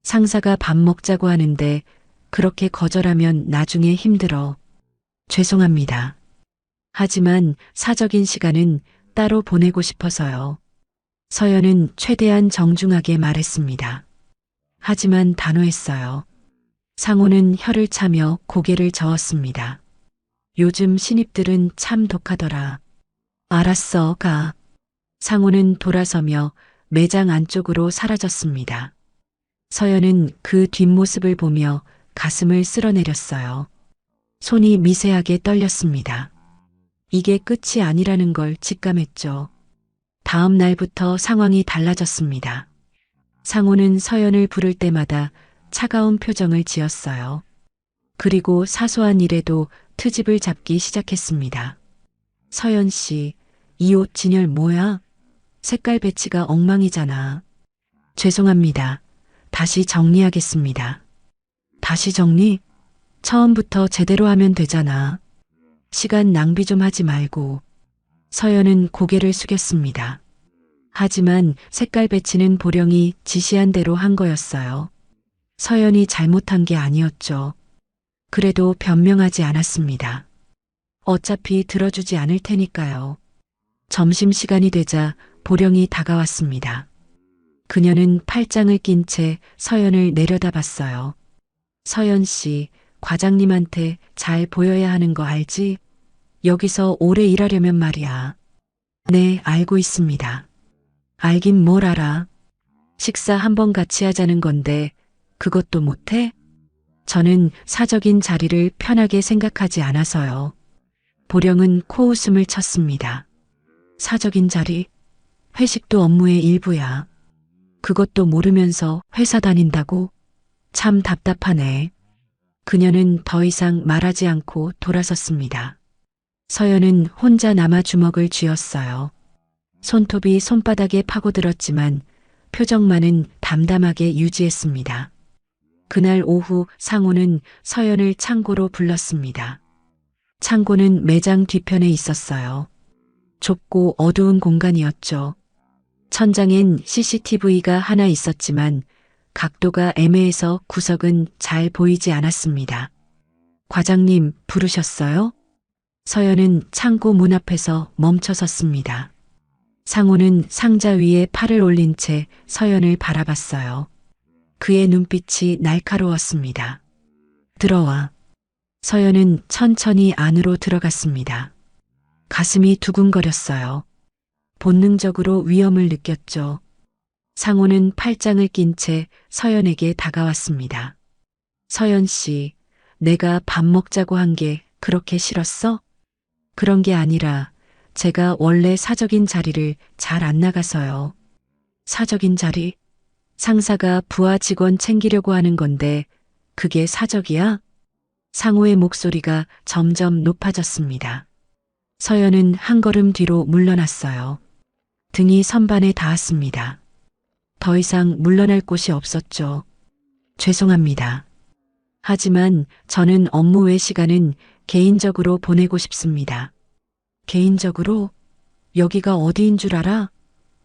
[SPEAKER 2] 상사가 밥 먹자고 하는데 그렇게 거절하면 나중에 힘들어. 죄송합니다. 하지만 사적인 시간은 따로 보내고 싶어서요. 서연은 최대한 정중하게 말했습니다. 하지만 단호했어요. 상우는 혀를 차며 고개를 저었습니다. 요즘 신입들은 참 독하더라. 알았어, 가. 상우는 돌아서며 매장 안쪽으로 사라졌습니다. 서연은 그 뒷모습을 보며 가슴을 쓸어내렸어요. 손이 미세하게 떨렸습니다. 이게 끝이 아니라는 걸 직감했죠. 다음 날부터 상황이 달라졌습니다. 상우는 서연을 부를 때마다 차가운 표정을 지었어요. 그리고 사소한 일에도 트집을 잡기 시작했습니다. 서연 씨, 이 옷 진열 뭐야? 색깔 배치가 엉망이잖아. 죄송합니다. 다시 정리하겠습니다. 다시 정리? 처음부터 제대로 하면 되잖아. 시간 낭비 좀 하지 말고. 서연은 고개를 숙였습니다. 하지만 색깔 배치는 보령이 지시한 대로 한 거였어요. 서연이 잘못한 게 아니었죠. 그래도 변명하지 않았습니다. 어차피 들어주지 않을 테니까요. 점심시간이 되자 보령이 다가왔습니다. 그녀는 팔짱을 낀 채 서연을 내려다봤어요. 서연 씨, 과장님한테 잘 보여야 하는 거 알지? 여기서 오래 일하려면 말이야. 네, 알고 있습니다. 알긴 뭘 알아. 식사 한번 같이 하자는 건데 그것도 못해? 저는 사적인 자리를 편하게 생각하지 않아서요. 보령은 코웃음을 쳤습니다. 사적인 자리? 회식도 업무의 일부야. 그것도 모르면서 회사 다닌다고? 참 답답하네. 그녀는 더 이상 말하지 않고 돌아섰습니다. 서연은 혼자 남아 주먹을 쥐었어요. 손톱이 손바닥에 파고들었지만 표정만은 담담하게 유지했습니다. 그날 오후 상우는 서연을 창고로 불렀습니다. 창고는 매장 뒤편에 있었어요. 좁고 어두운 공간이었죠. 천장엔 CCTV가 하나 있었지만 각도가 애매해서 구석은 잘 보이지 않았습니다. 과장님 부르셨어요? 서연은 창고 문 앞에서 멈춰 섰습니다. 상우는 상자 위에 팔을 올린 채 서연을 바라봤어요. 그의 눈빛이 날카로웠습니다. 들어와. 서연은 천천히 안으로 들어갔습니다. 가슴이 두근거렸어요. 본능적으로 위험을 느꼈죠. 상우는 팔짱을 낀 채 서연에게 다가왔습니다. 서연 씨, 내가 밥 먹자고 한 게 그렇게 싫었어? 그런 게 아니라 제가 원래 사적인 자리를 잘 안 나가서요. 사적인 자리? 상사가 부하 직원 챙기려고 하는 건데 그게 사적이야? 상호의 목소리가 점점 높아졌습니다. 서연은 한 걸음 뒤로 물러났어요. 등이 선반에 닿았습니다. 더 이상 물러날 곳이 없었죠. 죄송합니다. 하지만 저는 업무 외 시간은 개인적으로 보내고 싶습니다. 개인적으로? 여기가 어디인 줄 알아?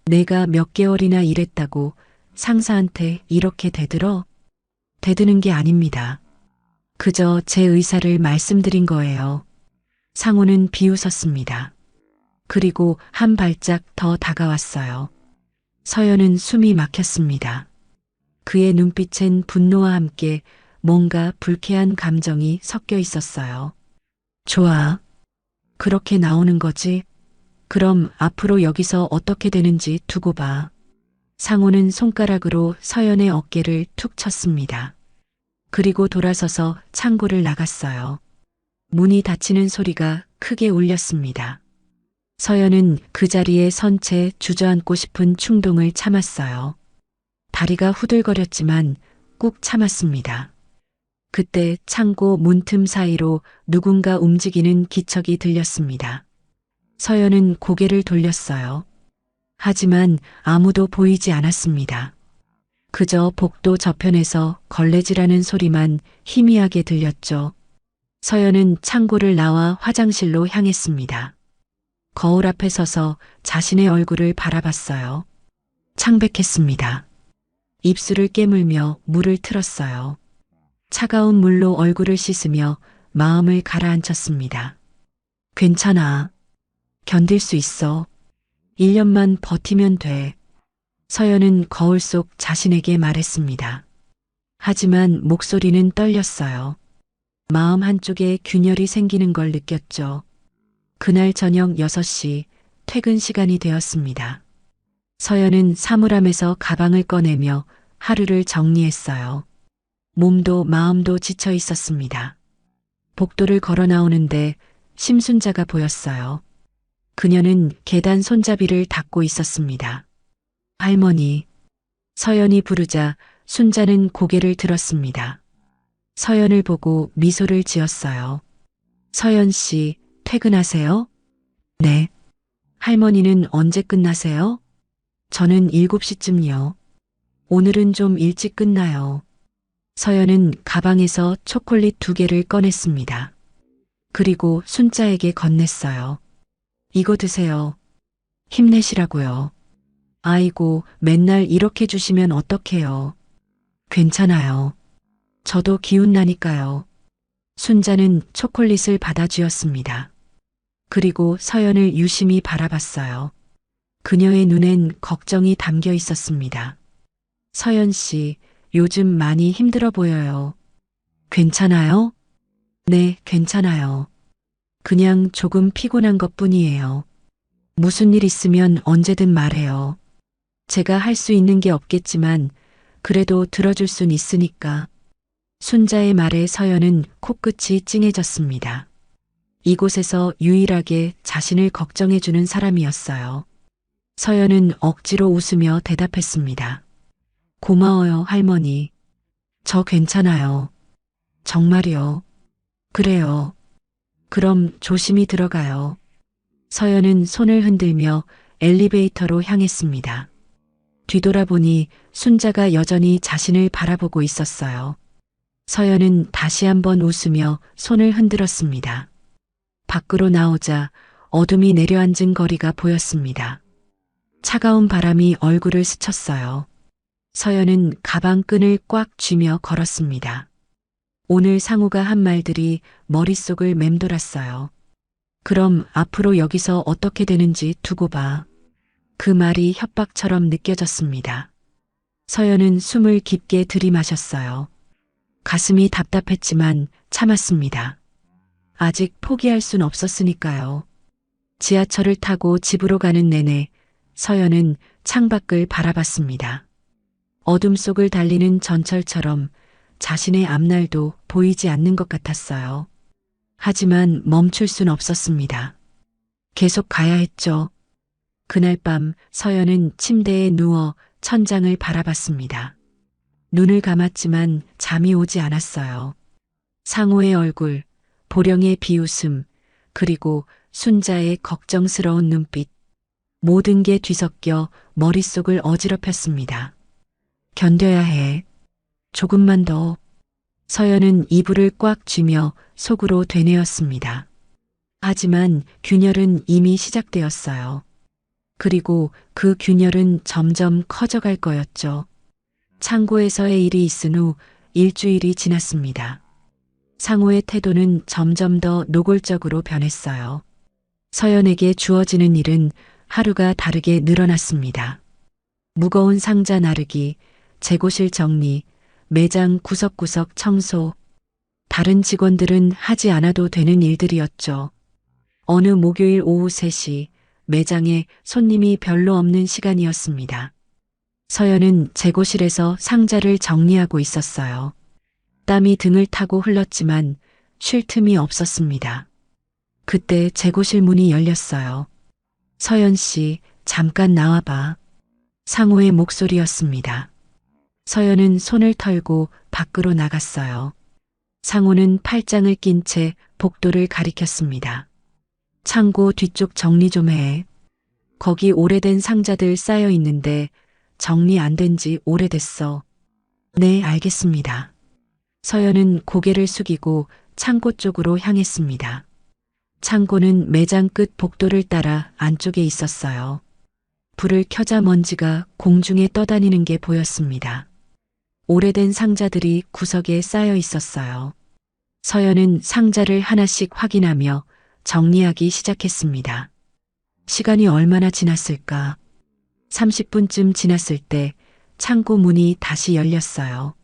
[SPEAKER 2] 내가 몇 개월이나 일했다고 상사한테 이렇게 대들어? 대드는 게 아닙니다. 그저 제 의사를 말씀드린 거예요. 상호는 비웃었습니다. 그리고 한 발짝 더 다가왔어요. 서연은 숨이 막혔습니다. 그의 눈빛엔 분노와 함께 뭔가 불쾌한 감정이 섞여 있었어요. 좋아. 그렇게 나오는 거지? 그럼 앞으로 여기서 어떻게 되는지 두고 봐. 상호는 손가락으로 서연의 어깨를 툭 쳤습니다. 그리고 돌아서서 창고를 나갔어요. 문이 닫히는 소리가 크게 울렸습니다. 서연은 그 자리에 선 채 주저앉고 싶은 충동을 참았어요. 다리가 후들거렸지만 꾹 참았습니다. 그때 창고 문틈 사이로 누군가 움직이는 기척이 들렸습니다. 서연은 고개를 돌렸어요. 하지만 아무도 보이지 않았습니다. 그저 복도 저편에서 걸레질하는 소리만 희미하게 들렸죠. 서연은 창고를 나와 화장실로 향했습니다. 거울 앞에 서서 자신의 얼굴을 바라봤어요. 창백했습니다. 입술을 깨물며 물을 틀었어요. 차가운 물로 얼굴을 씻으며 마음을 가라앉혔습니다. 괜찮아. 견딜 수 있어. 1년만 버티면 돼. 서연은 거울 속 자신에게 말했습니다. 하지만 목소리는 떨렸어요. 마음 한쪽에 균열이 생기는 걸 느꼈죠. 그날 저녁 6시 퇴근 시간이 되었습니다. 서연은 사물함에서 가방을 꺼내며 하루를 정리했어요. 몸도 마음도 지쳐 있었습니다. 복도를 걸어 나오는데 심순자가 보였어요. 그녀는 계단 손잡이를 닫고 있었습니다. 할머니. 서연이 부르자 순자는 고개를 들었습니다. 서연을 보고 미소를 지었어요. 서연 씨, 퇴근하세요? 네. 할머니는 언제 끝나세요? 저는 7시쯤요. 오늘은 좀 일찍 끝나요. 서연은 가방에서 초콜릿 2개를 꺼냈습니다. 그리고 순자에게 건넸어요. 이거 드세요. 힘내시라고요. 아이고, 맨날 이렇게 주시면 어떡해요. 괜찮아요. 저도 기운 나니까요. 순자는 초콜릿을 받아주었습니다. 그리고 서연을 유심히 바라봤어요. 그녀의 눈엔 걱정이 담겨 있었습니다. 서연 씨, 요즘 많이 힘들어 보여요. 괜찮아요? 네, 괜찮아요. 그냥 조금 피곤한 것뿐이에요. 무슨 일 있으면 언제든 말해요. 제가 할 수 있는 게 없겠지만 그래도 들어줄 순 있으니까. 순자의 말에 서연은 코끝이 찡해졌습니다. 이곳에서 유일하게 자신을 걱정해주는 사람이었어요. 서연은 억지로 웃으며 대답했습니다. 고마워요, 할머니. 저 괜찮아요. 정말요. 그래요. 그럼 조심히 들어가요. 서연은 손을 흔들며 엘리베이터로 향했습니다. 뒤돌아보니 순자가 여전히 자신을 바라보고 있었어요. 서연은 다시 한번 웃으며 손을 흔들었습니다. 밖으로 나오자 어둠이 내려앉은 거리가 보였습니다. 차가운 바람이 얼굴을 스쳤어요. 서연은 가방 끈을 꽉 쥐며 걸었습니다. 오늘 상우가 한 말들이 머릿속을 맴돌았어요. 그럼 앞으로 여기서 어떻게 되는지 두고 봐. 그 말이 협박처럼 느껴졌습니다. 서연은 숨을 깊게 들이마셨어요. 가슴이 답답했지만 참았습니다. 아직 포기할 순 없었으니까요. 지하철을 타고 집으로 가는 내내 서연은 창밖을 바라봤습니다. 어둠 속을 달리는 전철처럼 자신의 앞날도 보이지 않는 것 같았어요. 하지만 멈출 순 없었습니다. 계속 가야 했죠. 그날 밤 서연은 침대에 누워 천장을 바라봤습니다. 눈을 감았지만 잠이 오지 않았어요. 상호의 얼굴, 보령의 비웃음, 그리고 순자의 걱정스러운 눈빛. 모든 게 뒤섞여 머릿속을 어지럽혔습니다. 견뎌야 해. 조금만 더. 서연은 이불을 꽉 쥐며 속으로 되뇌었습니다. 하지만 균열은 이미 시작되었어요. 그리고 그 균열은 점점 커져갈 거였죠. 창고에서의 일이 있은 후 일주일이 지났습니다. 상호의 태도는 점점 더 노골적으로 변했어요. 서연에게 주어지는 일은 하루가 다르게 늘어났습니다. 무거운 상자 나르기, 재고실 정리, 매장 구석구석 청소. 다른 직원들은 하지 않아도 되는 일들이었죠. 어느 목요일 오후 3시 매장에 손님이 별로 없는 시간이었습니다. 서연은 재고실에서 상자를 정리하고 있었어요. 땀이 등을 타고 흘렀지만 쉴 틈이 없었습니다. 그때 재고실 문이 열렸어요. 서연 씨, 잠깐 나와봐. 상호의 목소리였습니다. 서연은 손을 털고 밖으로 나갔어요. 상호는 팔짱을 낀 채 복도를 가리켰습니다. 창고 뒤쪽 정리 좀 해. 거기 오래된 상자들 쌓여 있는데 정리 안 된 지 오래됐어. 네, 알겠습니다. 서연은 고개를 숙이고 창고 쪽으로 향했습니다. 창고는 매장 끝 복도를 따라 안쪽에 있었어요. 불을 켜자 먼지가 공중에 떠다니는 게 보였습니다. 오래된 상자들이 구석에 쌓여 있었어요. 서연은 상자를 하나씩 확인하며 정리하기 시작했습니다. 시간이 얼마나 지났을까? 30분쯤 지났을 때 창고 문이 다시 열렸어요.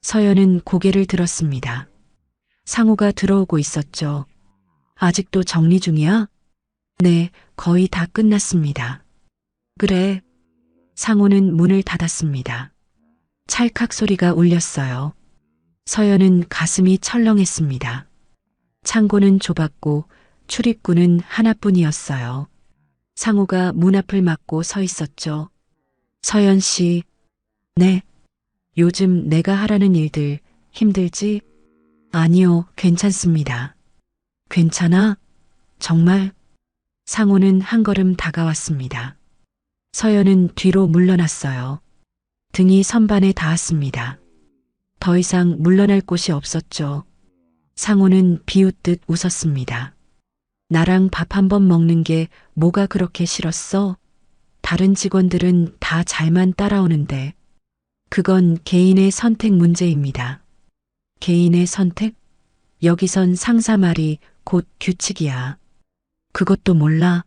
[SPEAKER 2] 서연은 고개를 들었습니다. 상호가 들어오고 있었죠. 아직도 정리 중이야? 네, 거의 다 끝났습니다. 그래. 상호는 문을 닫았습니다. 찰칵 소리가 울렸어요. 서연은 가슴이 철렁했습니다. 창고는 좁았고 출입구는 하나뿐이었어요. 상호가 문 앞을 막고 서 있었죠. 서연 씨. 네. 요즘 내가 하라는 일들 힘들지? 아니요, 괜찮습니다. 괜찮아? 정말? 상호는 한 걸음 다가왔습니다. 서연은 뒤로 물러났어요. 등이 선반에 닿았습니다. 더 이상 물러날 곳이 없었죠. 상호는 비웃듯 웃었습니다. 나랑 밥 한 번 먹는 게 뭐가 그렇게 싫었어? 다른 직원들은 다 잘만 따라오는데. 그건 개인의 선택 문제입니다. 개인의 선택? 여기선 상사 말이 곧 규칙이야. 그것도 몰라?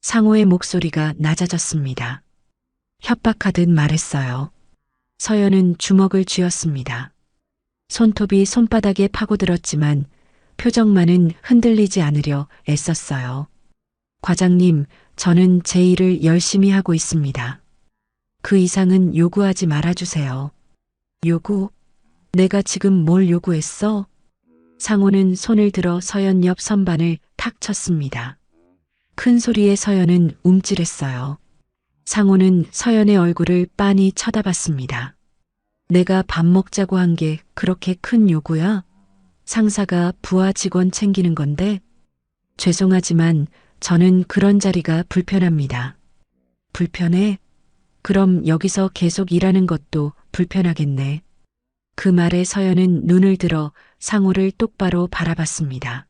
[SPEAKER 2] 상호의 목소리가 낮아졌습니다. 협박하듯 말했어요. 서연은 주먹을 쥐었습니다. 손톱이 손바닥에 파고들었지만 표정만은 흔들리지 않으려 애썼어요. 과장님, 저는 제 일을 열심히 하고 있습니다. 그 이상은 요구하지 말아주세요. 요구? 내가 지금 뭘 요구했어? 상호는 손을 들어 서연 옆 선반을 탁 쳤습니다. 큰 소리에 서연은 움찔했어요. 상호는 서연의 얼굴을 빤히 쳐다봤습니다. 내가 밥 먹자고 한 게 그렇게 큰 요구야? 상사가 부하 직원 챙기는 건데? 죄송하지만 저는 그런 자리가 불편합니다. 불편해? 그럼 여기서 계속 일하는 것도 불편하겠네. 그 말에 서연은 눈을 들어 상호를 똑바로 바라봤습니다.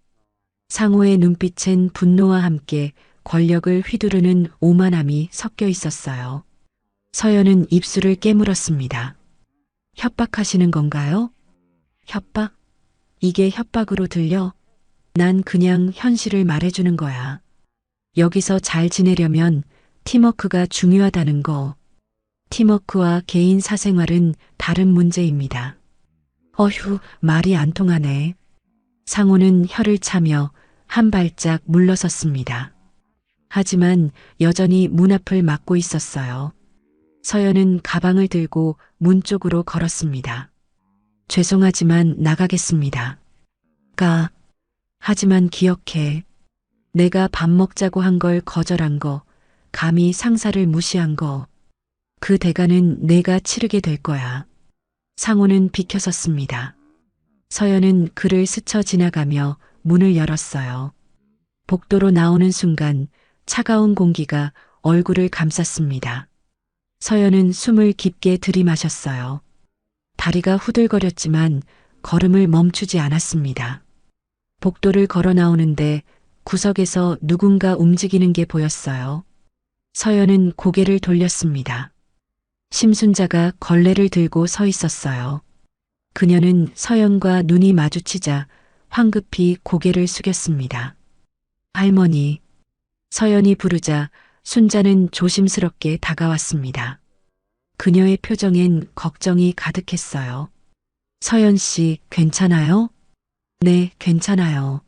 [SPEAKER 2] 상호의 눈빛엔 분노와 함께 권력을 휘두르는 오만함이 섞여 있었어요. 서연은 입술을 깨물었습니다. 협박하시는 건가요? 협박? 이게 협박으로 들려? 난 그냥 현실을 말해주는 거야. 여기서 잘 지내려면 팀워크가 중요하다는 거. 팀워크와 개인 사생활은 다른 문제입니다. 어휴, 말이 안 통하네. 상호는 혀를 차며 한 발짝 물러섰습니다. 하지만 여전히 문 앞을 막고 있었어요. 서연은 가방을 들고 문 쪽으로 걸었습니다. 죄송하지만 나가겠습니다. 하지만 기억해. 내가 밥 먹자고 한 걸 거절한 거, 감히 상사를 무시한 거. 그 대가는 내가 치르게 될 거야. 상호는 비켜섰습니다. 서연은 그를 스쳐 지나가며 문을 열었어요. 복도로 나오는 순간 차가운 공기가 얼굴을 감쌌습니다. 서연은 숨을 깊게 들이마셨어요. 다리가 후들거렸지만 걸음을 멈추지 않았습니다. 복도를 걸어 나오는데 구석에서 누군가 움직이는 게 보였어요. 서연은 고개를 돌렸습니다. 심순자가 걸레를 들고 서 있었어요. 그녀는 서연과 눈이 마주치자 황급히 고개를 숙였습니다. 할머니. 서연이 부르자 순자는 조심스럽게 다가왔습니다. 그녀의 표정엔 걱정이 가득했어요. 서연 씨, 괜찮아요? 네, 괜찮아요.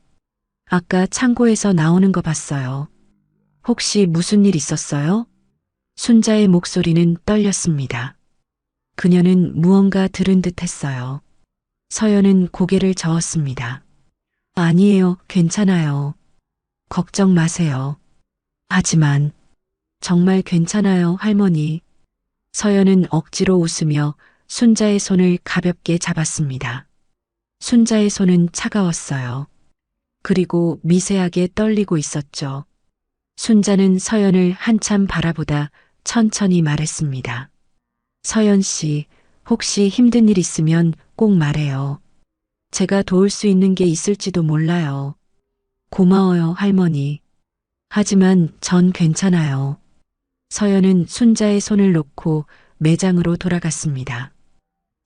[SPEAKER 2] 아까 창고에서 나오는 거 봤어요. 혹시 무슨 일 있었어요? 순자의 목소리는 떨렸습니다. 그녀는 무언가 들은 듯 했어요. 서연은 고개를 저었습니다. 아니에요, 괜찮아요. 걱정 마세요. 하지만, 정말 괜찮아요, 할머니. 서연은 억지로 웃으며 순자의 손을 가볍게 잡았습니다. 순자의 손은 차가웠어요. 그리고 미세하게 떨리고 있었죠. 순자는 서연을 한참 바라보다 천천히 말했습니다. 서연 씨, 혹시 힘든 일 있으면 꼭 말해요. 제가 도울 수 있는 게 있을지도 몰라요. 고마워요, 할머니. 하지만 전 괜찮아요. 서연은 순자의 손을 놓고 매장으로 돌아갔습니다.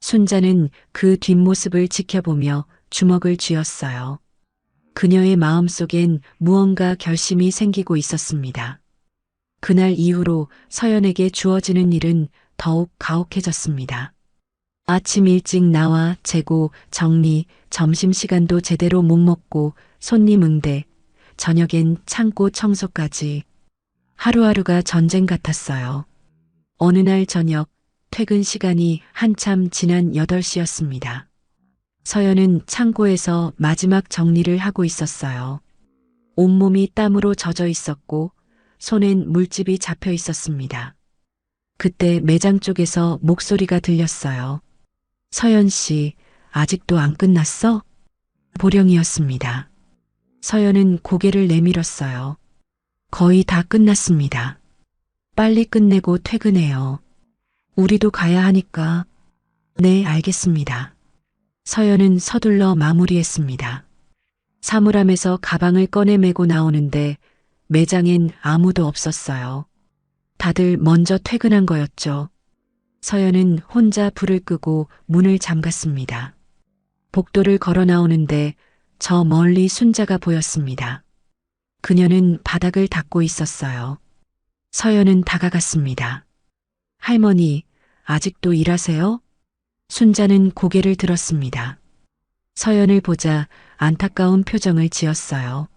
[SPEAKER 2] 순자는 그 뒷모습을 지켜보며 주먹을 쥐었어요. 그녀의 마음속엔 무언가 결심이 생기고 있었습니다. 그날 이후로 서연에게 주어지는 일은 더욱 가혹해졌습니다. 아침 일찍 나와 재고, 정리, 점심시간도 제대로 못 먹고 손님 응대, 저녁엔 창고 청소까지. 하루하루가 전쟁 같았어요. 어느 날 저녁 퇴근 시간이 한참 지난 8시였습니다. 서연은 창고에서 마지막 정리를 하고 있었어요. 온몸이 땀으로 젖어 있었고 손엔 물집이 잡혀 있었습니다. 그때 매장 쪽에서 목소리가 들렸어요. 서연 씨, 아직도 안 끝났어? 보령이었습니다. 서연은 고개를 내밀었어요. 거의 다 끝났습니다. 빨리 끝내고 퇴근해요. 우리도 가야 하니까. 네, 알겠습니다. 서연은 서둘러 마무리했습니다. 사물함에서 가방을 꺼내 메고 나오는데 매장엔 아무도 없었어요. 다들 먼저 퇴근한 거였죠. 서연은 혼자 불을 끄고 문을 잠갔습니다. 복도를 걸어 나오는데 저 멀리 순자가 보였습니다. 그녀는 바닥을 닦고 있었어요. 서연은 다가갔습니다. 할머니, 아직도 일하세요? 순자는 고개를 들었습니다. 서연을 보자 안타까운 표정을 지었어요.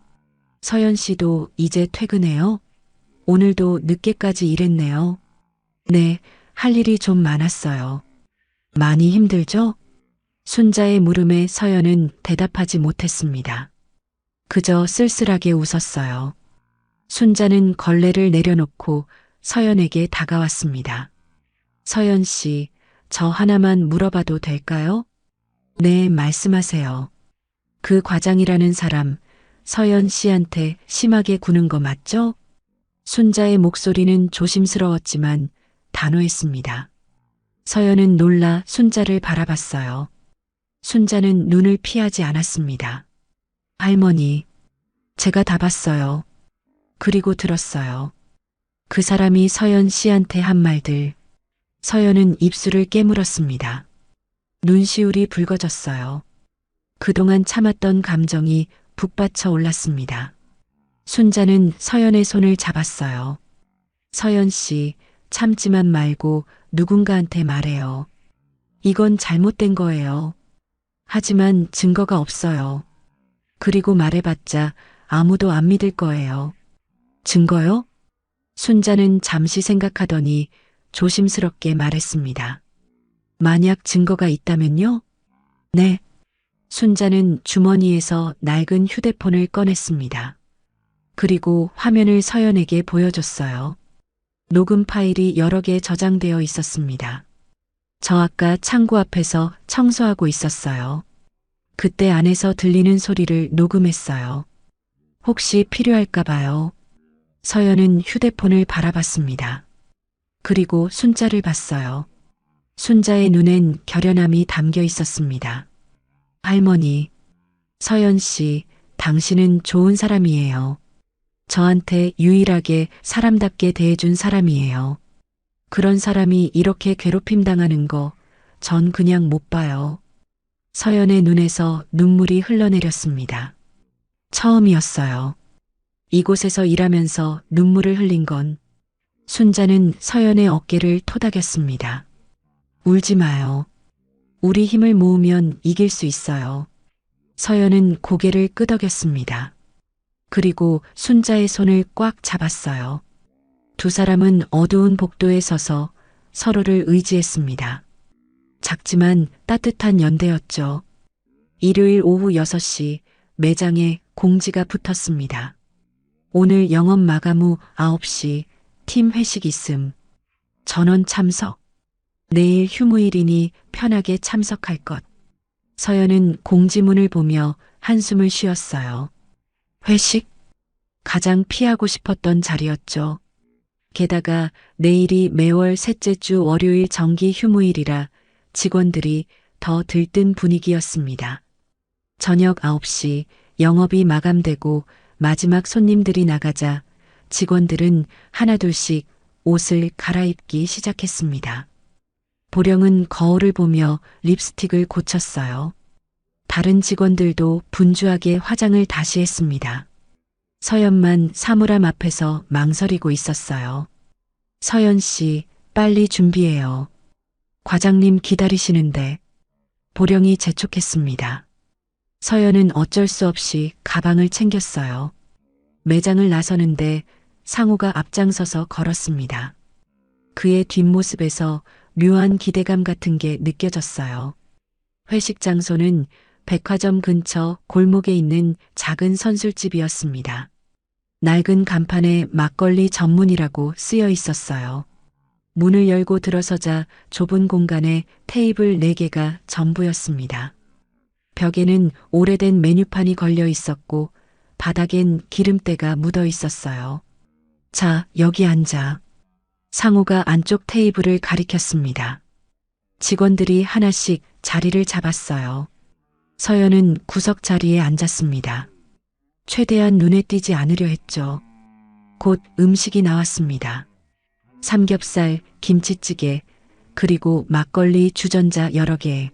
[SPEAKER 2] 서연 씨도 이제 퇴근해요? 오늘도 늦게까지 일했네요. 네, 할 일이 좀 많았어요. 많이 힘들죠? 순자의 물음에 서연은 대답하지 못했습니다. 그저 쓸쓸하게 웃었어요. 순자는 걸레를 내려놓고 서연에게 다가왔습니다. 서연 씨, 저 하나만 물어봐도 될까요? 네, 말씀하세요. 그 과장이라는 사람, 서연 씨한테 심하게 구는 거 맞죠? 순자의 목소리는 조심스러웠지만 단호했습니다. 서연은 놀라 순자를 바라봤어요. 순자는 눈을 피하지 않았습니다. 할머니, 제가 다 봤어요. 그리고 들었어요. 그 사람이 서연 씨한테 한 말들. 서연은 입술을 깨물었습니다. 눈시울이 붉어졌어요. 그동안 참았던 감정이 북받쳐 올랐습니다. 순자는 서연의 손을 잡았어요. 서연 씨, 참지만 말고 누군가한테 말해요. 이건 잘못된 거예요. 하지만 증거가 없어요. 그리고 말해봤자 아무도 안 믿을 거예요. 증거요? 순자는 잠시 생각하더니 조심스럽게 말했습니다. 만약 증거가 있다면요? 네. 순자는 주머니에서 낡은 휴대폰을 꺼냈습니다. 그리고 화면을 서연에게 보여줬어요. 녹음 파일이 여러 개 저장되어 있었습니다. 저 아까 창고 앞에서 청소하고 있었어요. 그때 안에서 들리는 소리를 녹음했어요. 혹시 필요할까 봐요. 서연은 휴대폰을 바라봤습니다. 그리고 순자를 봤어요. 순자의 눈엔 결연함이 담겨 있었습니다. 할머니, 서연 씨, 당신은 좋은 사람이에요. 저한테 유일하게 사람답게 대해준 사람이에요. 그런 사람이 이렇게 괴롭힘 당하는 거 전 그냥 못 봐요. 서연의 눈에서 눈물이 흘러내렸습니다. 처음이었어요. 이곳에서 일하면서 눈물을 흘린 건 순자는 서연의 어깨를 토닥였습니다. 울지 마요. 우리 힘을 모으면 이길 수 있어요. 서연은 고개를 끄덕였습니다. 그리고 순자의 손을 꽉 잡았어요. 두 사람은 어두운 복도에 서서 서로를 의지했습니다. 작지만 따뜻한 연대였죠. 일요일 오후 6시 매장에 공지가 붙었습니다. 오늘 영업 마감 후 9시 팀 회식 있음. 전원 참석. 내일 휴무일이니 편하게 참석할 것. 서연은 공지문을 보며 한숨을 쉬었어요. 회식? 가장 피하고 싶었던 자리였죠. 게다가 내일이 매월 셋째 주 월요일 정기 휴무일이라 직원들이 더 들뜬 분위기였습니다. 저녁 9시 영업이 마감되고 마지막 손님들이 나가자 직원들은 하나둘씩 옷을 갈아입기 시작했습니다. 보령은 거울을 보며 립스틱을 고쳤어요. 다른 직원들도 분주하게 화장을 다시 했습니다. 서연만 사물함 앞에서 망설이고 있었어요. 서연 씨, 빨리 준비해요. 과장님 기다리시는데. 보령이 재촉했습니다. 서연은 어쩔 수 없이 가방을 챙겼어요. 매장을 나서는데 상우가 앞장서서 걸었습니다. 그의 뒷모습에서 묘한 기대감 같은 게 느껴졌어요. 회식 장소는 백화점 근처 골목에 있는 작은 선술집이었습니다. 낡은 간판에 막걸리 전문이라고 쓰여 있었어요. 문을 열고 들어서자 좁은 공간에 테이블 4개가 전부였습니다. 벽에는 오래된 메뉴판이 걸려 있었고 바닥엔 기름때가 묻어 있었어요. 자, 여기 앉아. 상우가 안쪽 테이블을 가리켰습니다. 직원들이 하나씩 자리를 잡았어요. 서연은 구석 자리에 앉았습니다. 최대한 눈에 띄지 않으려 했죠. 곧 음식이 나왔습니다. 삼겹살, 김치찌개, 그리고 막걸리 주전자 여러 개.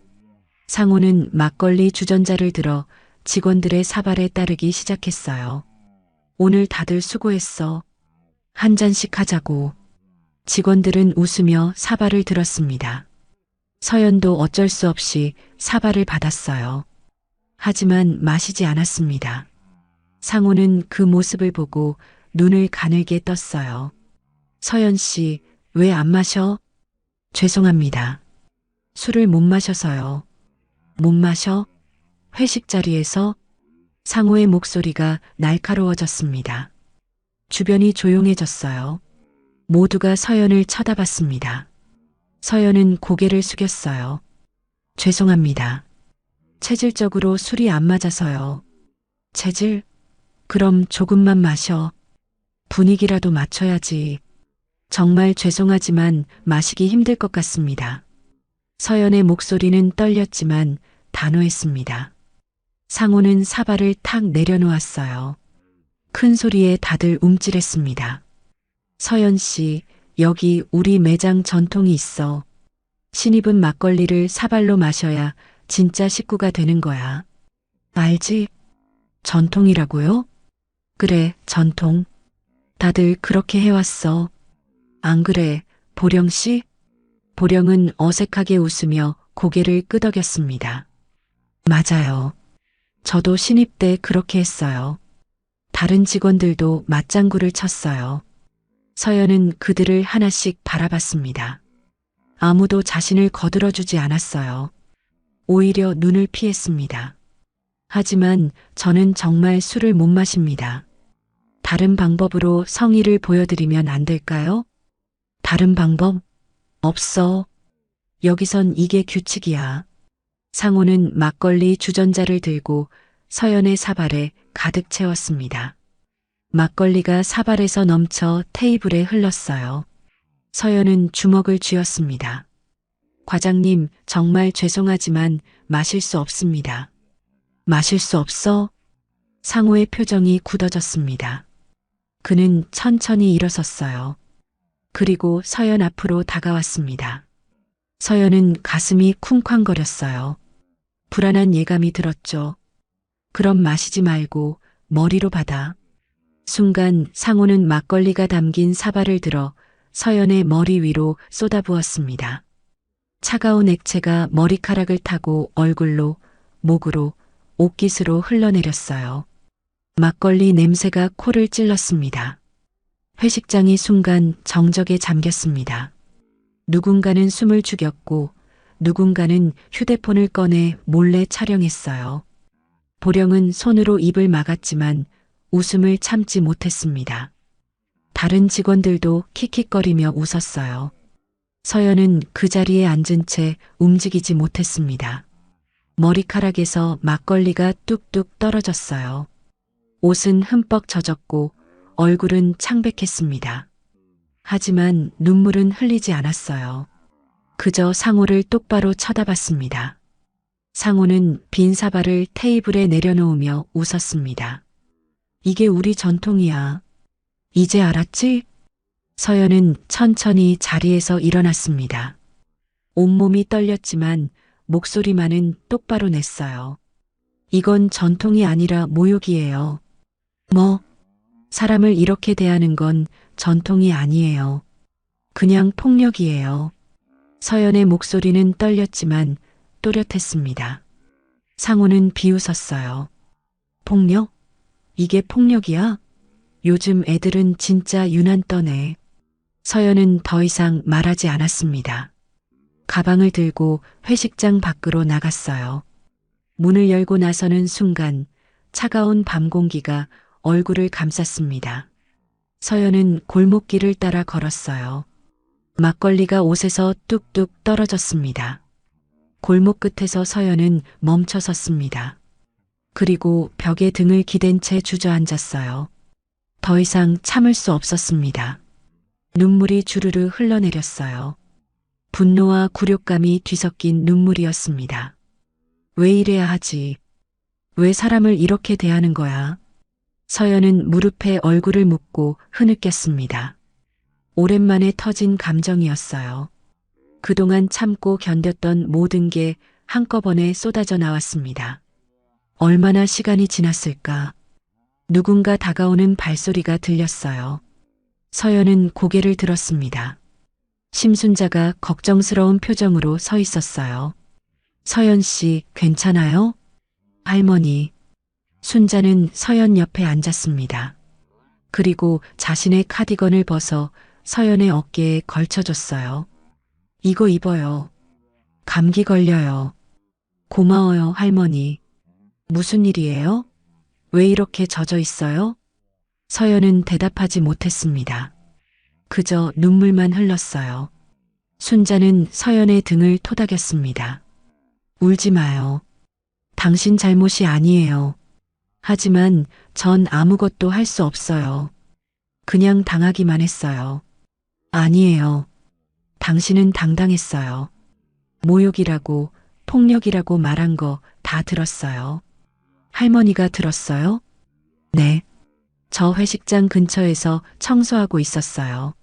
[SPEAKER 2] 상우는 막걸리 주전자를 들어 직원들의 사발에 따르기 시작했어요. 오늘 다들 수고했어. 한 잔씩 하자고. 직원들은 웃으며 사발을 들었습니다. 서연도 어쩔 수 없이 사발을 받았어요. 하지만 마시지 않았습니다. 상우는 그 모습을 보고 눈을 가늘게 떴어요. 서연 씨, 왜 안 마셔? 죄송합니다. 술을 못 마셔서요. 못 마셔? 회식 자리에서? 상우의 목소리가 날카로워졌습니다. 주변이 조용해졌어요. 모두가 서연을 쳐다봤습니다. 서연은 고개를 숙였어요. 죄송합니다. 체질적으로 술이 안 맞아서요. 체질? 그럼 조금만 마셔. 분위기라도 맞춰야지. 정말 죄송하지만 마시기 힘들 것 같습니다. 서연의 목소리는 떨렸지만 단호했습니다. 상우는 사발을 탁 내려놓았어요. 큰 소리에 다들 움찔했습니다. 서연 씨, 여기 우리 매장 전통이 있어. 신입은 막걸리를 사발로 마셔야 진짜 식구가 되는 거야. 알지? 전통이라고요? 그래, 전통. 다들 그렇게 해왔어. 안 그래, 보령 씨? 보령은 어색하게 웃으며 고개를 끄덕였습니다. 맞아요. 저도 신입 때 그렇게 했어요. 다른 직원들도 맞장구를 쳤어요. 서연은 그들을 하나씩 바라봤습니다. 아무도 자신을 거들어주지 않았어요. 오히려 눈을 피했습니다. 하지만 저는 정말 술을 못 마십니다. 다른 방법으로 성의를 보여드리면 안 될까요? 다른 방법? 없어. 여기선 이게 규칙이야. 상호는 막걸리 주전자를 들고 서연의 사발에 가득 채웠습니다. 막걸리가 사발에서 넘쳐 테이블에 흘렀어요. 서연은 주먹을 쥐었습니다. 과장님, 정말 죄송하지만 마실 수 없습니다. 마실 수 없어? 상호의 표정이 굳어졌습니다. 그는 천천히 일어섰어요. 그리고 서연 앞으로 다가왔습니다. 서연은 가슴이 쿵쾅거렸어요. 불안한 예감이 들었죠. 그럼 마시지 말고 머리로 받아. 순간 상호는 막걸리가 담긴 사발을 들어 서연의 머리 위로 쏟아부었습니다. 차가운 액체가 머리카락을 타고 얼굴로, 목으로, 옷깃으로 흘러내렸어요. 막걸리 냄새가 코를 찔렀습니다. 회식장이 순간 정적에 잠겼습니다. 누군가는 숨을 죽였고 누군가는 휴대폰을 꺼내 몰래 촬영했어요. 보령은 손으로 입을 막았지만 웃음을 참지 못했습니다. 다른 직원들도 킥킥거리며 웃었어요. 서연은 그 자리에 앉은 채 움직이지 못했습니다. 머리카락에서 막걸리가 뚝뚝 떨어졌어요. 옷은 흠뻑 젖었고 얼굴은 창백했습니다. 하지만 눈물은 흘리지 않았어요. 그저 상호를 똑바로 쳐다봤습니다. 상호는 빈 사발을 테이블에 내려놓으며 웃었습니다. 이게 우리 전통이야. 이제 알았지? 서연은 천천히 자리에서 일어났습니다. 온몸이 떨렸지만 목소리만은 똑바로 냈어요. 이건 전통이 아니라 모욕이에요. 뭐? 사람을 이렇게 대하는 건 전통이 아니에요. 그냥 폭력이에요. 서연의 목소리는 떨렸지만 또렷했습니다. 상호는 비웃었어요. 폭력? 이게 폭력이야? 요즘 애들은 진짜 유난 떠네. 서연은 더 이상 말하지 않았습니다. 가방을 들고 회식장 밖으로 나갔어요. 문을 열고 나서는 순간 차가운 밤 공기가 얼굴을 감쌌습니다. 서연은 골목길을 따라 걸었어요. 막걸리가 옷에서 뚝뚝 떨어졌습니다. 골목 끝에서 서연은 멈춰 섰습니다. 그리고 벽에 등을 기댄 채 주저앉았어요. 더 이상 참을 수 없었습니다. 눈물이 주르르 흘러내렸어요. 분노와 굴욕감이 뒤섞인 눈물이었습니다. 왜 이래야 하지? 왜 사람을 이렇게 대하는 거야? 서연은 무릎에 얼굴을 묻고 흐느꼈습니다. 오랜만에 터진 감정이었어요. 그동안 참고 견뎠던 모든 게 한꺼번에 쏟아져 나왔습니다. 얼마나 시간이 지났을까? 누군가 다가오는 발소리가 들렸어요. 서연은 고개를 들었습니다. 심순자가 걱정스러운 표정으로 서 있었어요. 서연 씨, 괜찮아요? 할머니. 순자는 서연 옆에 앉았습니다. 그리고 자신의 카디건을 벗어 서연의 어깨에 걸쳐줬어요. 이거 입어요. 감기 걸려요. 고마워요, 할머니. 무슨 일이에요? 왜 이렇게 젖어 있어요? 서연은 대답하지 못했습니다. 그저 눈물만 흘렀어요. 순자는 서연의 등을 토닥였습니다. 울지 마요. 당신 잘못이 아니에요. 하지만 전 아무것도 할 수 없어요. 그냥 당하기만 했어요. 아니에요. 당신은 당당했어요. 모욕이라고 폭력이라고 말한 거 다 들었어요. 할머니가 들었어요? 네. 저 회식장 근처에서 청소하고 있었어요.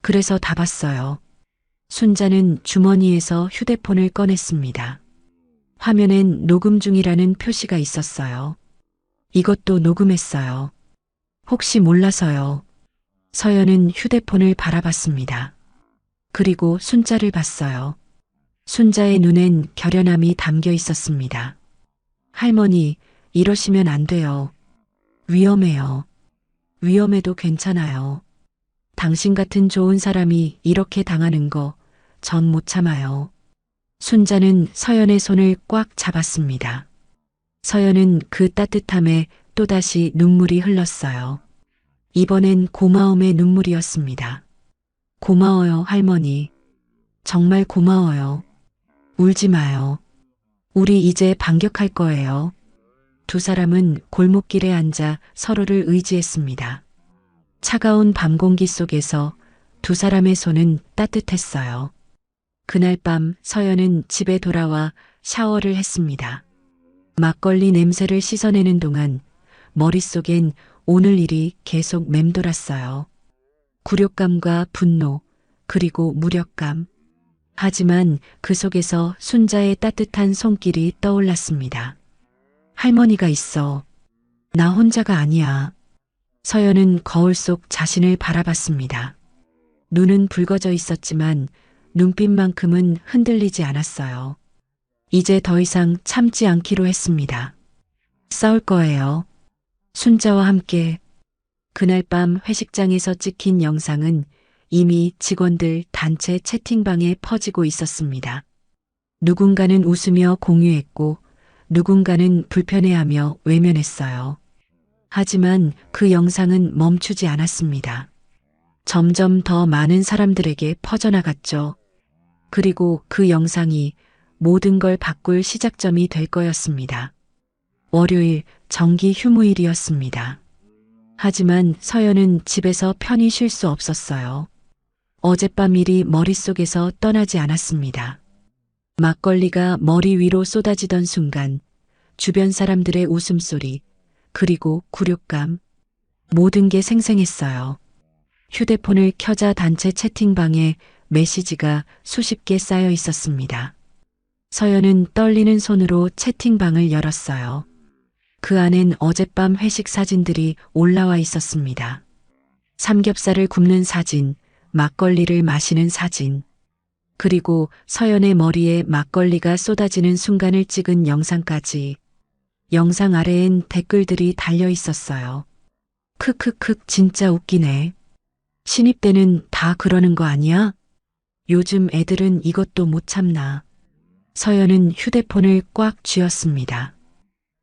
[SPEAKER 2] 그래서 다 봤어요. 순자는 주머니에서 휴대폰을 꺼냈습니다. 화면엔 녹음 중이라는 표시가 있었어요. 이것도 녹음했어요. 혹시 몰라서요. 서연은 휴대폰을 바라봤습니다. 그리고 순자를 봤어요. 순자의 눈엔 결연함이 담겨 있었습니다. 할머니, 이러시면 안 돼요. 위험해요. 위험해도 괜찮아요. 당신 같은 좋은 사람이 이렇게 당하는 거 전 못 참아요. 순자는 서연의 손을 꽉 잡았습니다. 서연은 그 따뜻함에 또다시 눈물이 흘렀어요. 이번엔 고마움의 눈물이었습니다. 고마워요, 할머니. 정말 고마워요. 울지 마요. 우리 이제 반격할 거예요. 두 사람은 골목길에 앉아 서로를 의지했습니다. 차가운 밤 공기 속에서 두 사람의 손은 따뜻했어요. 그날 밤 서연은 집에 돌아와 샤워를 했습니다. 막걸리 냄새를 씻어내는 동안 머릿속엔 오늘 일이 계속 맴돌았어요. 굴욕감과 분노, 그리고 무력감. 하지만 그 속에서 순자의 따뜻한 손길이 떠올랐습니다. 할머니가 있어. 나 혼자가 아니야. 서연은 거울 속 자신을 바라봤습니다. 눈은 붉어져 있었지만 눈빛만큼은 흔들리지 않았어요. 이제 더 이상 참지 않기로 했습니다. 싸울 거예요. 순자와 함께. 그날 밤 회식장에서 찍힌 영상은 이미 직원들 단체 채팅방에 퍼지고 있었습니다. 누군가는 웃으며 공유했고 누군가는 불편해하며 외면했어요. 하지만 그 영상은 멈추지 않았습니다. 점점 더 많은 사람들에게 퍼져나갔죠. 그리고 그 영상이 모든 걸 바꿀 시작점이 될 거였습니다. 월요일 정기 휴무일이었습니다. 하지만 서연은 집에서 편히 쉴 수 없었어요. 어젯밤 일이 머릿속에서 떠나지 않았습니다. 막걸리가 머리 위로 쏟아지던 순간 주변 사람들의 웃음소리, 그리고 굴욕감, 모든 게 생생했어요. 휴대폰을 켜자 단체 채팅방에 메시지가 수십 개 쌓여 있었습니다. 서연은 떨리는 손으로 채팅방을 열었어요. 그 안엔 어젯밤 회식 사진들이 올라와 있었습니다. 삼겹살을 굽는 사진, 막걸리를 마시는 사진, 그리고 서연의 머리에 막걸리가 쏟아지는 순간을 찍은 영상까지. 영상 아래엔 댓글들이 달려 있었어요. 크크크 진짜 웃기네. 신입 때는 다 그러는 거 아니야? 요즘 애들은 이것도 못 참나. 서연은 휴대폰을 꽉 쥐었습니다.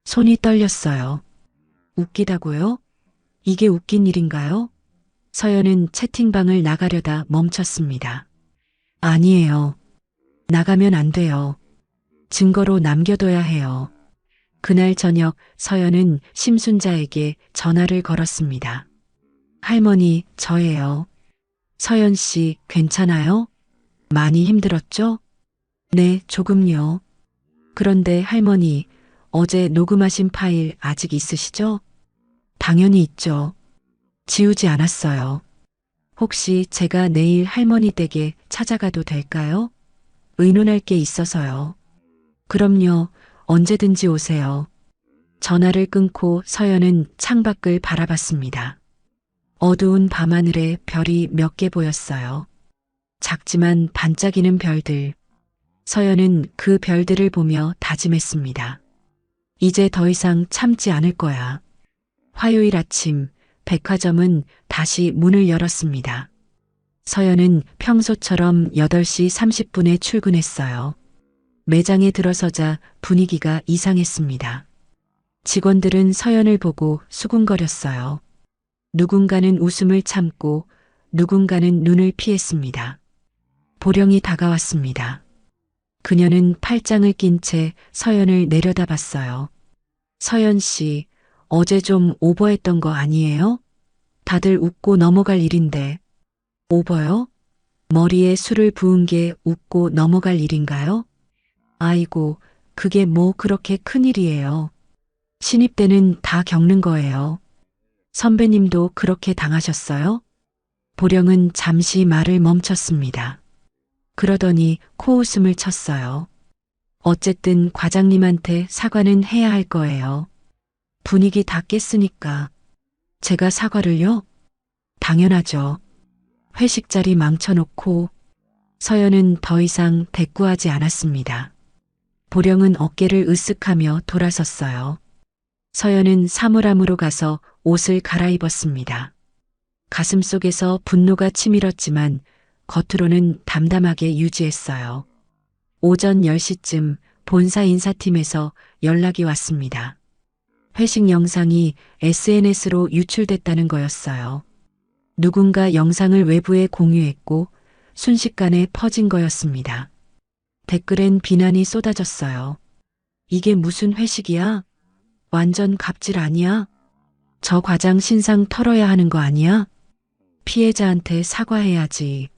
[SPEAKER 2] 손이 떨렸어요. 웃기다고요? 이게 웃긴 일인가요? 서연은 채팅방을 나가려다 멈췄습니다. 아니에요. 나가면 안 돼요. 증거로 남겨둬야 해요. 그날 저녁 서연은 심순자에게 전화를 걸었습니다. 할머니, 저예요. 서연 씨, 괜찮아요? 많이 힘들었죠? 네, 조금요. 그런데 할머니, 어제 녹음하신 파일 아직 있으시죠? 당연히 있죠. 지우지 않았어요. 혹시 제가 내일 할머니 댁에 찾아가도 될까요? 의논할 게 있어서요. 그럼요. 언제든지 오세요. 전화를 끊고 서연은 창밖을 바라봤습니다. 어두운 밤하늘에 별이 몇 개 보였어요. 작지만 반짝이는 별들. 서연은 그 별들을 보며 다짐했습니다. 이제 더 이상 참지 않을 거야. 화요일 아침, 백화점은 다시 문을 열었습니다. 서연은 평소처럼 8시 30분에 출근했어요. 매장에 들어서자 분위기가 이상했습니다. 직원들은 서연을 보고 수군거렸어요. 누군가는 웃음을 참고 누군가는 눈을 피했습니다. 보령이 다가왔습니다. 그녀는 팔짱을 낀 채 서연을 내려다봤어요. 서연 씨, 어제 좀 오버했던 거 아니에요? 다들 웃고 넘어갈 일인데. 오버요? 머리에 술을 부은 게 웃고 넘어갈 일인가요? 아이고, 그게 뭐 그렇게 큰일이에요. 신입 때는 다 겪는 거예요. 선배님도 그렇게 당하셨어요? 보령은 잠시 말을 멈췄습니다. 그러더니 코웃음을 쳤어요. 어쨌든 과장님한테 사과는 해야 할 거예요. 분위기 다 깼으니까. 제가 사과를요? 당연하죠. 회식 자리 망쳐놓고. 서연은 더 이상 대꾸하지 않았습니다. 보령은 어깨를 으쓱하며 돌아섰어요. 서연은 사물함으로 가서 옷을 갈아입었습니다. 가슴속에서 분노가 치밀었지만 겉으로는 담담하게 유지했어요. 오전 10시쯤 본사 인사팀에서 연락이 왔습니다. 회식 영상이 SNS로 유출됐다는 거였어요. 누군가 영상을 외부에 공유했고 순식간에 퍼진 거였습니다. 댓글엔 비난이 쏟아졌어요. 이게 무슨 회식이야? 완전 갑질 아니야? 저 과장 신상 털어야 하는 거 아니야? 피해자한테 사과해야지.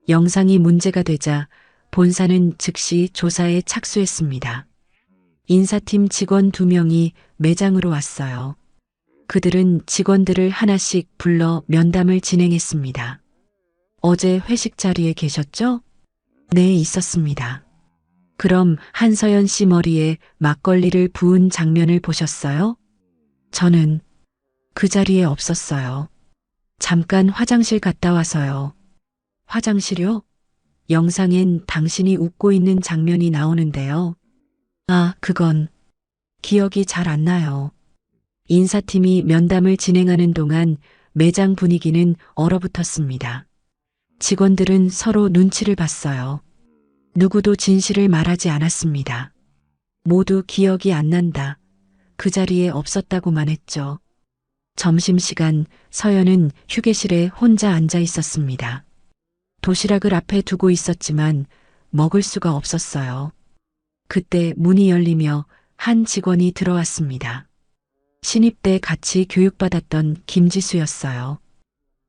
[SPEAKER 2] 영상이 문제가 되자 본사는 즉시 조사에 착수했습니다. 인사팀 직원 2명이 매장으로 왔어요. 그들은 직원들을 하나씩 불러 면담을 진행했습니다. 어제 회식 자리에 계셨죠? 네, 있었습니다. 그럼 한서연 씨 머리에 막걸리를 부은 장면을 보셨어요? 저는 그 자리에 없었어요. 잠깐 화장실 갔다 와서요. 화장실요? 영상엔 당신이 웃고 있는 장면이 나오는데요. 아, 그건 기억이 잘 안 나요. 인사팀이 면담을 진행하는 동안 매장 분위기는 얼어붙었습니다. 직원들은 서로 눈치를 봤어요. 누구도 진실을 말하지 않았습니다. 모두 기억이 안 난다. 그 자리에 없었다고만 했죠. 점심시간 서연은 휴게실에 혼자 앉아 있었습니다. 도시락을 앞에 두고 있었지만 먹을 수가 없었어요. 그때 문이 열리며 한 직원이 들어왔습니다. 신입 때 같이 교육받았던 김지수였어요.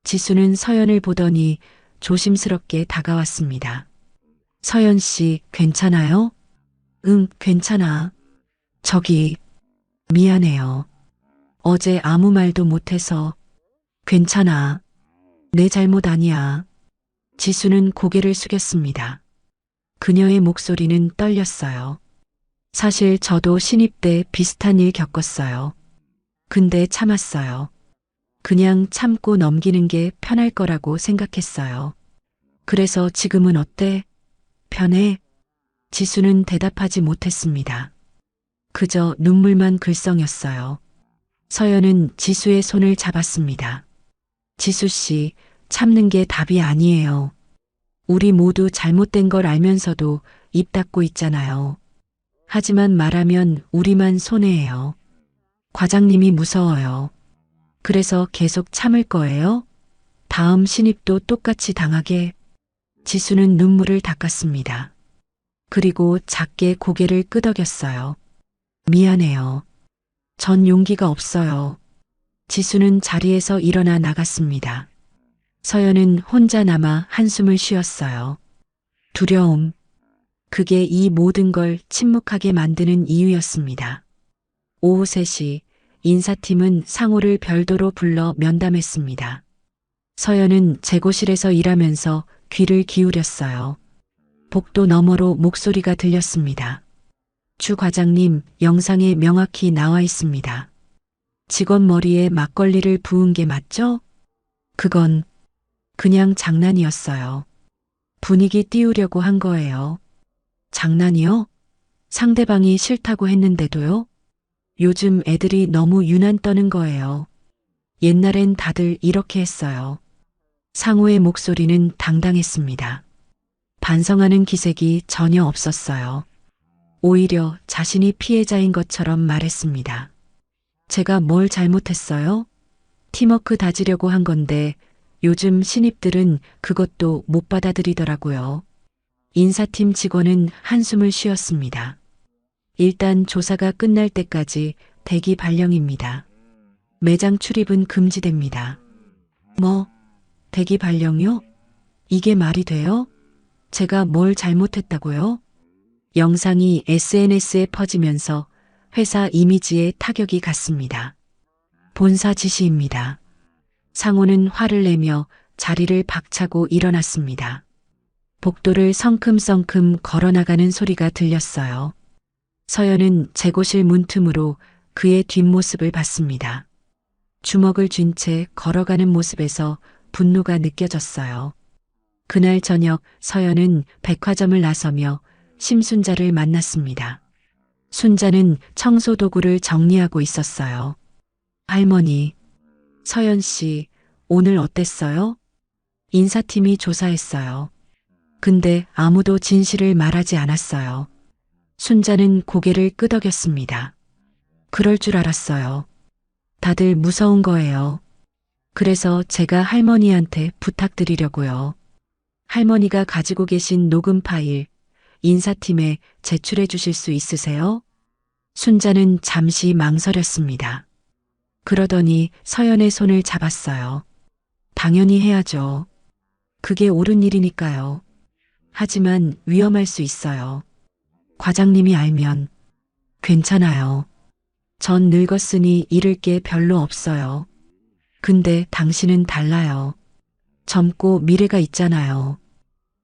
[SPEAKER 2] 지수는 서연을 보더니 조심스럽게 다가왔습니다. 서연 씨, 괜찮아요? 응, 괜찮아. 저기, 미안해요. 어제 아무 말도 못해서. 괜찮아. 내 잘못 아니야. 지수는 고개를 숙였습니다. 그녀의 목소리는 떨렸어요. 사실 저도 신입 때 비슷한 일 겪었어요. 근데 참았어요. 그냥 참고 넘기는 게 편할 거라고 생각했어요. 그래서 지금은 어때? 편해? 지수는 대답하지 못했습니다. 그저 눈물만 글썽였어요. 서연은 지수의 손을 잡았습니다. 지수 씨, 참는 게 답이 아니에요. 우리 모두 잘못된 걸 알면서도 입 닫고 있잖아요. 하지만 말하면 우리만 손해예요. 과장님이 무서워요. 그래서 계속 참을 거예요? 다음 신입도 똑같이 당하게. 지수는 눈물을 닦았습니다. 그리고 작게 고개를 끄덕였어요. 미안해요. 전 용기가 없어요. 지수는 자리에서 일어나 나갔습니다. 서연은 혼자 남아 한숨을 쉬었어요. 두려움. 그게 이 모든 걸 침묵하게 만드는 이유였습니다. 오후 3시 인사팀은 상호를 별도로 불러 면담했습니다. 서연은 재고실에서 일하면서 귀를 기울였어요. 복도 너머로 목소리가 들렸습니다. 주 과장님, 영상에 명확히 나와 있습니다. 직원 머리에 막걸리를 부은 게 맞죠? 그건 그냥 장난이었어요. 분위기 띄우려고 한 거예요. 장난이요? 상대방이 싫다고 했는데도요? 요즘 애들이 너무 유난 떠는 거예요. 옛날엔 다들 이렇게 했어요. 상호의 목소리는 당당했습니다. 반성하는 기색이 전혀 없었어요. 오히려 자신이 피해자인 것처럼 말했습니다. 제가 뭘 잘못했어요? 팀워크 다지려고 한 건데 요즘 신입들은 그것도 못 받아들이더라고요. 인사팀 직원은 한숨을 쉬었습니다. 일단 조사가 끝날 때까지 대기 발령입니다. 매장 출입은 금지됩니다. 뭐, 대기 발령이요? 이게 말이 돼요? 제가 뭘 잘못했다고요? 영상이 SNS에 퍼지면서 회사 이미지에 타격이 갔습니다. 본사 지시입니다. 상호는 화를 내며 자리를 박차고 일어났습니다. 복도를 성큼성큼 걸어나가는 소리가 들렸어요. 서연은 재고실 문틈으로 그의 뒷모습을 봤습니다. 주먹을 쥔 채 걸어가는 모습에서 분노가 느껴졌어요. 그날 저녁 서연은 백화점을 나서며 심순자를 만났습니다. 순자는 청소 도구를 정리하고 있었어요. 할머니, 서연 씨, 오늘 어땠어요? 인사팀이 조사했어요. 근데 아무도 진실을 말하지 않았어요. 순자는 고개를 끄덕였습니다. 그럴 줄 알았어요. 다들 무서운 거예요. 그래서 제가 할머니한테 부탁드리려고요. 할머니가 가지고 계신 녹음 파일, 인사팀에 제출해 주실 수 있으세요? 순자는 잠시 망설였습니다. 그러더니 서연의 손을 잡았어요. 당연히 해야죠. 그게 옳은 일이니까요. 하지만 위험할 수 있어요. 과장님이 알면. 괜찮아요. 전 늙었으니 잃을 게 별로 없어요. 근데 당신은 달라요. 젊고 미래가 있잖아요.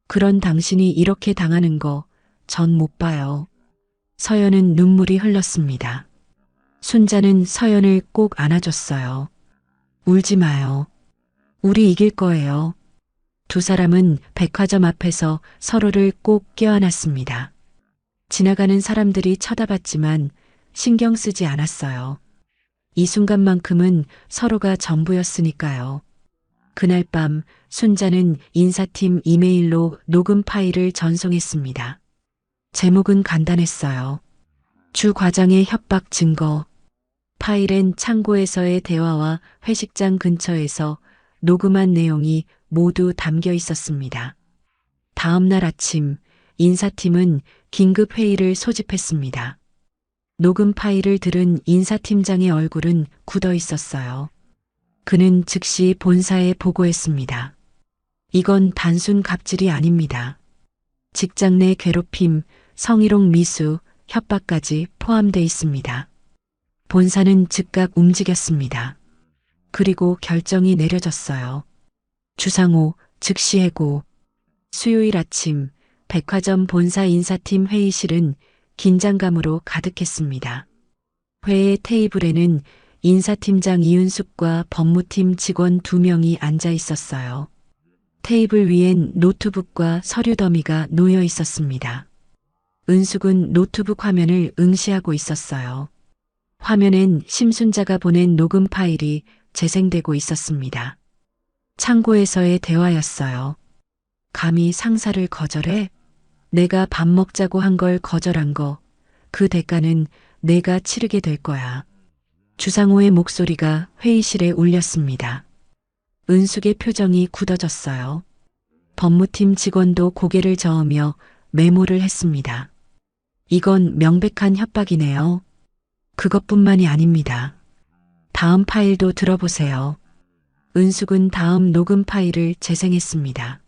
[SPEAKER 2] 그런 당신이 이렇게 당하는 거 전 못 봐요. 서연은 눈물이 흘렀습니다. 순자는 서연을 꼭 안아줬어요. 울지 마요. 우리 이길 거예요. 두 사람은 백화점 앞에서 서로를 꼭 껴안았습니다. 지나가는 사람들이 쳐다봤지만 신경 쓰지 않았어요. 이 순간만큼은 서로가 전부였으니까요. 그날 밤 순자는 인사팀 이메일로 녹음 파일을 전송했습니다. 제목은 간단했어요. 주 과장의 협박 증거. 파일엔 창고에서의 대화와 회식장 근처에서 녹음한 내용이 모두 담겨 있었습니다. 다음 날 아침 인사팀은 긴급 회의를 소집했습니다. 녹음 파일을 들은 인사팀장의 얼굴은 굳어 있었어요. 그는 즉시 본사에 보고했습니다. 이건 단순 갑질이 아닙니다. 직장 내 괴롭힘, 성희롱 미수, 협박까지 포함돼 있습니다. 본사는 즉각 움직였습니다. 그리고 결정이 내려졌어요. 주상호 즉시 해고. 수요일 아침 백화점 본사 인사팀 회의실은 긴장감으로 가득했습니다. 회의 테이블에는 인사팀장 이윤숙과 법무팀 직원 2명이 앉아 있었어요. 테이블 위엔 노트북과 서류 더미가 놓여 있었습니다. 은숙은 노트북 화면을 응시하고 있었어요. 화면엔 심순자가 보낸 녹음 파일이 재생되고 있었습니다. 창고에서의 대화였어요. 감히 상사를 거절해? 내가 밥 먹자고 한 걸 거절한 거, 그 대가는 내가 치르게 될 거야. 주상호의 목소리가 회의실에 울렸습니다. 은숙의 표정이 굳어졌어요. 법무팀 직원도 고개를 저으며 메모를 했습니다. 이건 명백한 협박이네요. 그것뿐만이 아닙니다. 다음 파일도 들어보세요. 은숙은 다음 녹음 파일을 재생했습니다.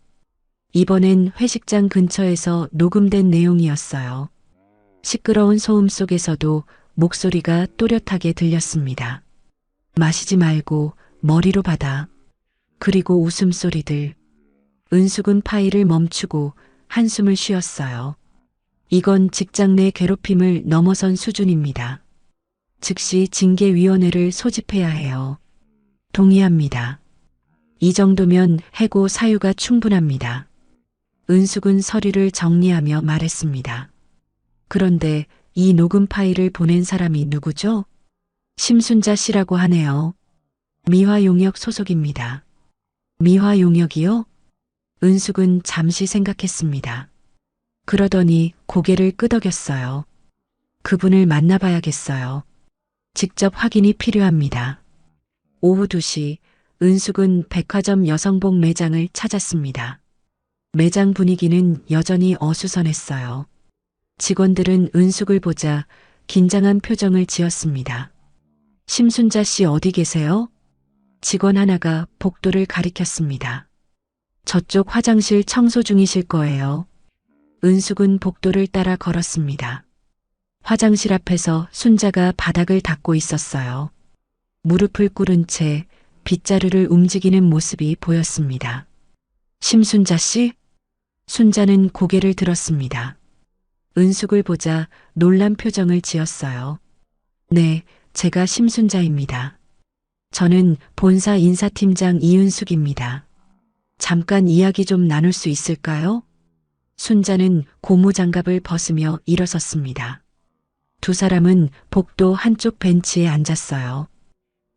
[SPEAKER 2] 이번엔 회식장 근처에서 녹음된 내용이었어요. 시끄러운 소음 속에서도 목소리가 또렷하게 들렸습니다. 마시지 말고 머리로 받아. 그리고 웃음소리들. 은숙은 파일을 멈추고 한숨을 쉬었어요. 이건 직장 내 괴롭힘을 넘어선 수준입니다. 즉시 징계위원회를 소집해야 해요. 동의합니다. 이 정도면 해고 사유가 충분합니다. 은숙은 서류를 정리하며 말했습니다. 그런데 이 녹음 파일을 보낸 사람이 누구죠? 심순자 씨라고 하네요. 미화용역 소속입니다. 미화용역이요? 은숙은 잠시 생각했습니다. 그러더니 고개를 끄덕였어요. 그분을 만나봐야겠어요. 직접 확인이 필요합니다. 오후 2시 은숙은 백화점 여성복 매장을 찾았습니다. 매장 분위기는 여전히 어수선했어요. 직원들은 은숙을 보자 긴장한 표정을 지었습니다. 심순자 씨 어디 계세요? 직원 하나가 복도를 가리켰습니다. 저쪽 화장실 청소 중이실 거예요. 은숙은 복도를 따라 걸었습니다. 화장실 앞에서 순자가 바닥을 닦고 있었어요. 무릎을 꿇은 채 빗자루를 움직이는 모습이 보였습니다. 심순자 씨? 순자는 고개를 들었습니다. 은숙을 보자 놀란 표정을 지었어요. 네, 제가 심순자입니다. 저는 본사 인사팀장 이윤숙입니다. 잠깐 이야기 좀 나눌 수 있을까요? 순자는 고무장갑을 벗으며 일어섰습니다. 두 사람은 복도 한쪽 벤치에 앉았어요.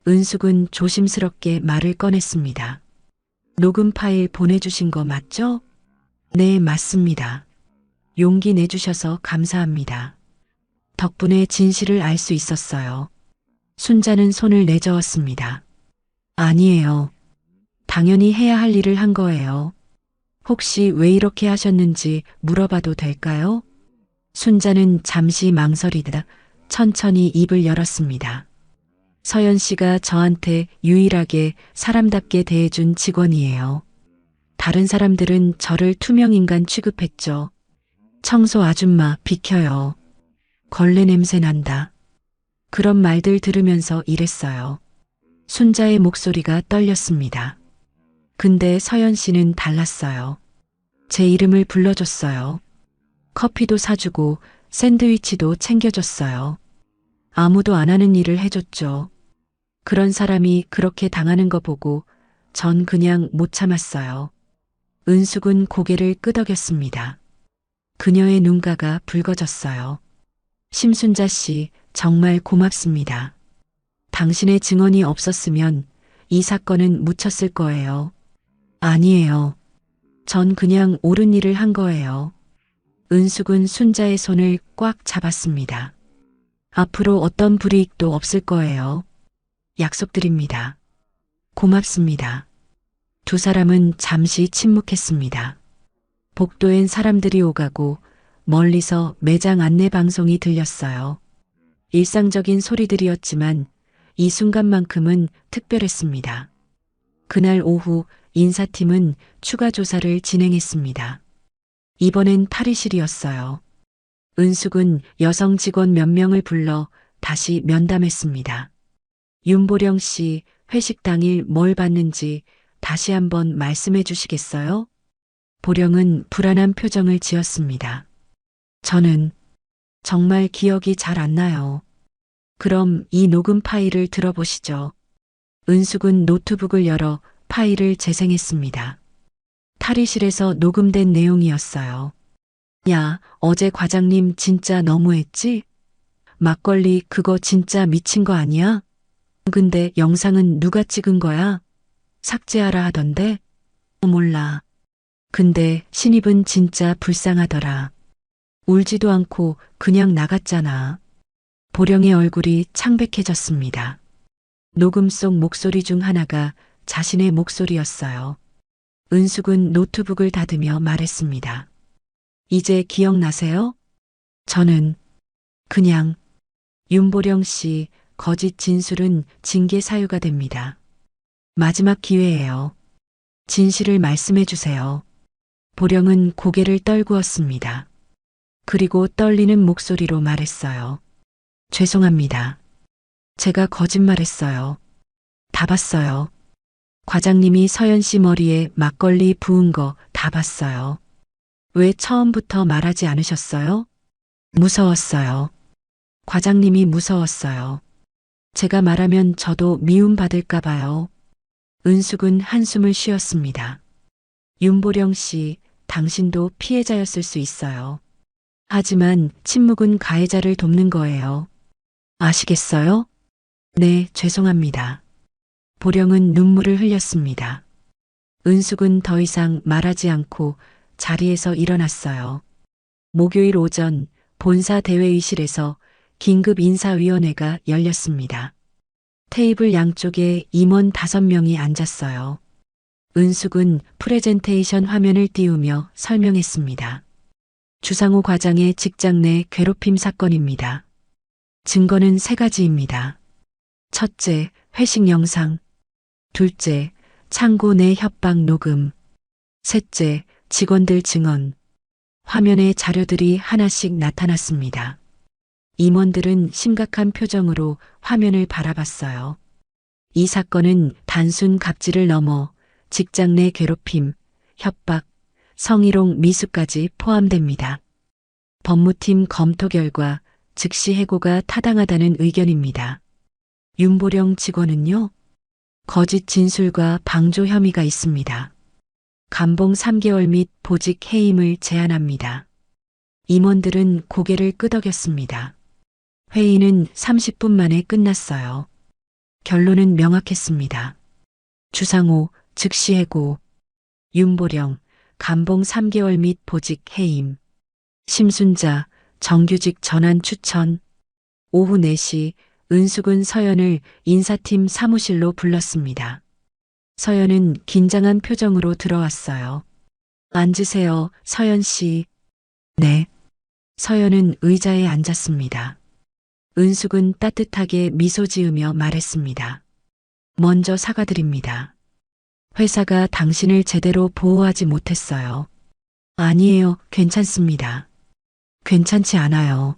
[SPEAKER 2] 은숙은 조심스럽게 말을 꺼냈습니다. 녹음 파일 보내주신 거 맞죠? 네, 맞습니다. 용기 내주셔서 감사합니다. 덕분에 진실을 알 수 있었어요. 순자는 손을 내저었습니다. 아니에요. 당연히 해야 할 일을 한 거예요. 혹시 왜 이렇게 하셨는지 물어봐도 될까요? 순자는 잠시 망설이다 천천히 입을 열었습니다. 서연 씨가 저한테 유일하게 사람답게 대해준 직원이에요. 다른 사람들은 저를 투명인간 취급했죠. 청소 아줌마 비켜요. 걸레 냄새 난다. 그런 말들 들으면서 일했어요. 순자의 목소리가 떨렸습니다. 근데 서연 씨는 달랐어요. 제 이름을 불러줬어요. 커피도 사주고 샌드위치도 챙겨줬어요. 아무도 안 하는 일을 해줬죠. 그런 사람이 그렇게 당하는 거 보고 전 그냥 못 참았어요. 은숙은 고개를 끄덕였습니다. 그녀의 눈가가 붉어졌어요. 심순자 씨, 정말 고맙습니다. 당신의 증언이 없었으면 이 사건은 묻혔을 거예요. 아니에요. 전 그냥 옳은 일을 한 거예요. 은숙은 순자의 손을 꽉 잡았습니다. 앞으로 어떤 불이익도 없을 거예요. 약속드립니다. 고맙습니다. 두 사람은 잠시 침묵했습니다. 복도엔 사람들이 오가고 멀리서 매장 안내 방송이 들렸어요. 일상적인 소리들이었지만 이 순간만큼은 특별했습니다. 그날 오후 인사팀은 추가 조사를 진행했습니다. 이번엔 탈의실이었어요. 은숙은 여성 직원 몇 명을 불러 다시 면담했습니다. 윤보령 씨, 회식 당일 뭘 봤는지 다시 한번 말씀해 주시겠어요? 보령은 불안한 표정을 지었습니다. 저는 정말 기억이 잘 안 나요. 그럼 이 녹음 파일을 들어보시죠. 은숙은 노트북을 열어 파일을 재생했습니다. 탈의실에서 녹음된 내용이었어요. 야, 어제 과장님 진짜 너무했지? 막걸리 그거 진짜 미친 거 아니야? 근데 영상은 누가 찍은 거야? 삭제하라 하던데? 몰라. 근데 신입은 진짜 불쌍하더라. 울지도 않고 그냥 나갔잖아. 보령의 얼굴이 창백해졌습니다. 녹음 속 목소리 중 하나가 자신의 목소리였어요. 은숙은 노트북을 닫으며 말했습니다. 이제 기억나세요? 저는 그냥 윤보령 씨 거짓 진술은 징계 사유가 됩니다. 마지막 기회예요. 진실을 말씀해 주세요. 보령은 고개를 떨구었습니다. 그리고 떨리는 목소리로 말했어요. 죄송합니다. 제가 거짓말했어요. 다 봤어요. 과장님이 서연 씨 머리에 막걸리 부은 거 다 봤어요. 왜 처음부터 말하지 않으셨어요? 무서웠어요. 과장님이 무서웠어요. 제가 말하면 저도 미움받을까 봐요. 은숙은 한숨을 쉬었습니다. 윤보령 씨, 당신도 피해자였을 수 있어요. 하지만 침묵은 가해자를 돕는 거예요. 아시겠어요? 네, 죄송합니다. 보령은 눈물을 흘렸습니다. 은숙은 더 이상 말하지 않고 자리에서 일어났어요. 목요일 오전 본사 대회의실에서 긴급 인사위원회가 열렸습니다. 테이블 양쪽에 임원 5명이 앉았어요. 은숙은 프레젠테이션 화면을 띄우며 설명했습니다. 주상호 과장의 직장 내 괴롭힘 사건입니다. 증거는 3가지입니다. 첫째, 회식 영상. 둘째, 창고 내 협박 녹음. 셋째, 직원들 증언. 화면에 자료들이 하나씩 나타났습니다. 임원들은 심각한 표정으로 화면을 바라봤어요. 이 사건은 단순 갑질을 넘어 직장 내 괴롭힘, 협박, 성희롱 미수까지 포함됩니다. 법무팀 검토 결과 즉시 해고가 타당하다는 의견입니다. 윤보령 직원은요? 거짓 진술과 방조 혐의가 있습니다. 감봉 3개월 및 보직 해임을 제한합니다. 임원들은 고개를 끄덕였습니다. 회의는 30분 만에 끝났어요. 결론은 명확했습니다. 주상호 즉시 해고, 윤보령 감봉 3개월 및 보직 해임, 심순자 정규직 전환 추천. 오후 4시 은숙은 서연을 인사팀 사무실로 불렀습니다. 서연은 긴장한 표정으로 들어왔어요. 앉으세요, 서연 씨. 네. 서연은 의자에 앉았습니다. 은숙은 따뜻하게 미소 지으며 말했습니다. 먼저 사과드립니다. 회사가 당신을 제대로 보호하지 못했어요. 아니에요, 괜찮습니다. 괜찮지 않아요.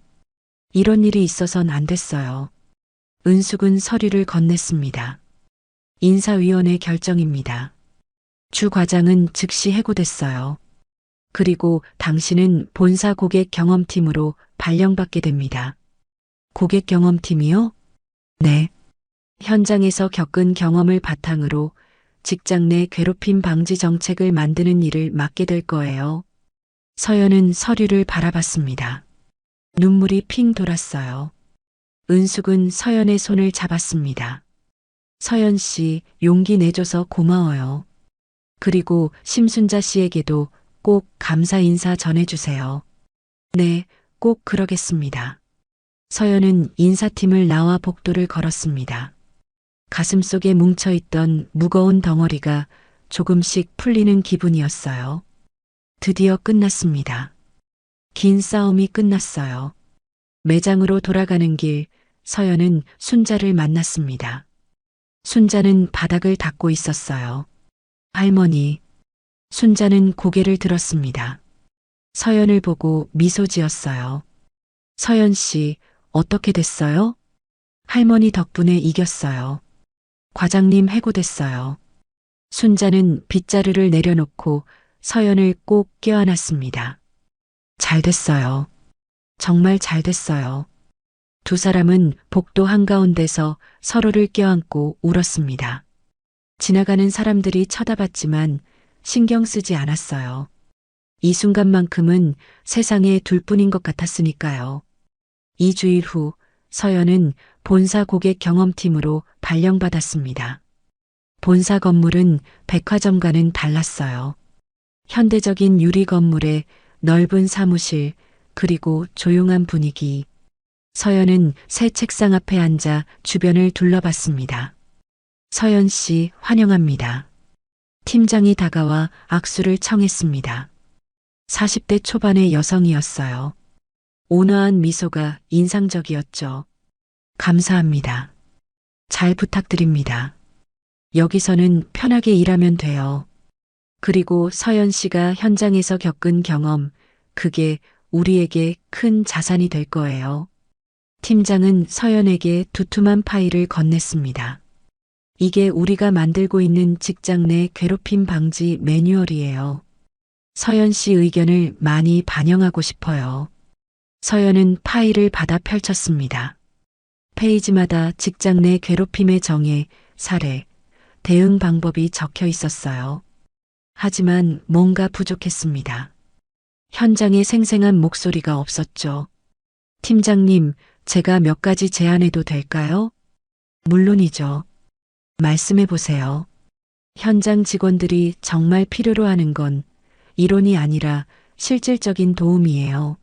[SPEAKER 2] 이런 일이 있어선 안 됐어요. 은숙은 서류를 건넸습니다. 인사위원회 결정입니다. 주 과장은 즉시 해고됐어요. 그리고 당신은 본사 고객 경험팀으로 발령받게 됩니다. 고객 경험팀이요? 네. 현장에서 겪은 경험을 바탕으로 직장 내 괴롭힘 방지 정책을 만드는 일을 맡게 될 거예요. 서연은 서류를 바라봤습니다. 눈물이 핑 돌았어요. 은숙은 서연의 손을 잡았습니다. 서연 씨, 용기 내줘서 고마워요. 그리고 심순자 씨에게도 꼭 감사 인사 전해주세요. 네, 꼭 그러겠습니다. 서연은 인사팀을 나와 복도를 걸었습니다. 가슴속에 뭉쳐있던 무거운 덩어리가 조금씩 풀리는 기분이었어요. 드디어 끝났습니다. 긴 싸움이 끝났어요. 매장으로 돌아가는 길, 서연은 순자를 만났습니다. 순자는 바닥을 닦고 있었어요. 할머니. 순자는 고개를 들었습니다. 서연을 보고 미소 지었어요. 서연 씨, 어떻게 됐어요? 할머니 덕분에 이겼어요. 과장님 해고됐어요. 순자는 빗자루를 내려놓고 서연을 꼭 껴안았습니다. 잘 됐어요. 정말 잘 됐어요. 두 사람은 복도 한가운데서 서로를 껴안고 울었습니다. 지나가는 사람들이 쳐다봤지만 신경 쓰지 않았어요. 이 순간만큼은 세상에 둘뿐인 것 같았으니까요. 2주일 후 서연은 본사 고객 경험팀으로 발령받았습니다. 본사 건물은 백화점과는 달랐어요. 현대적인 유리 건물에 넓은 사무실, 그리고 조용한 분위기. 서연은 새 책상 앞에 앉아 주변을 둘러봤습니다. 서연 씨, 환영합니다. 팀장이 다가와 악수를 청했습니다. 40대 초반의 여성이었어요. 온화한 미소가 인상적이었죠. 감사합니다. 잘 부탁드립니다. 여기서는 편하게 일하면 돼요. 그리고 서연 씨가 현장에서 겪은 경험, 그게 우리에게 큰 자산이 될 거예요. 팀장은 서연에게 두툼한 파일을 건넸습니다. 이게 우리가 만들고 있는 직장 내 괴롭힘 방지 매뉴얼이에요. 서연 씨 의견을 많이 반영하고 싶어요. 서연은 파일을 받아 펼쳤습니다. 페이지마다 직장 내 괴롭힘의 정의, 사례, 대응 방법이 적혀 있었어요. 하지만 뭔가 부족했습니다. 현장에 생생한 목소리가 없었죠. 팀장님, 제가 몇 가지 제안해도 될까요? 물론이죠. 말씀해 보세요. 현장 직원들이 정말 필요로 하는 건 이론이 아니라 실질적인 도움이에요.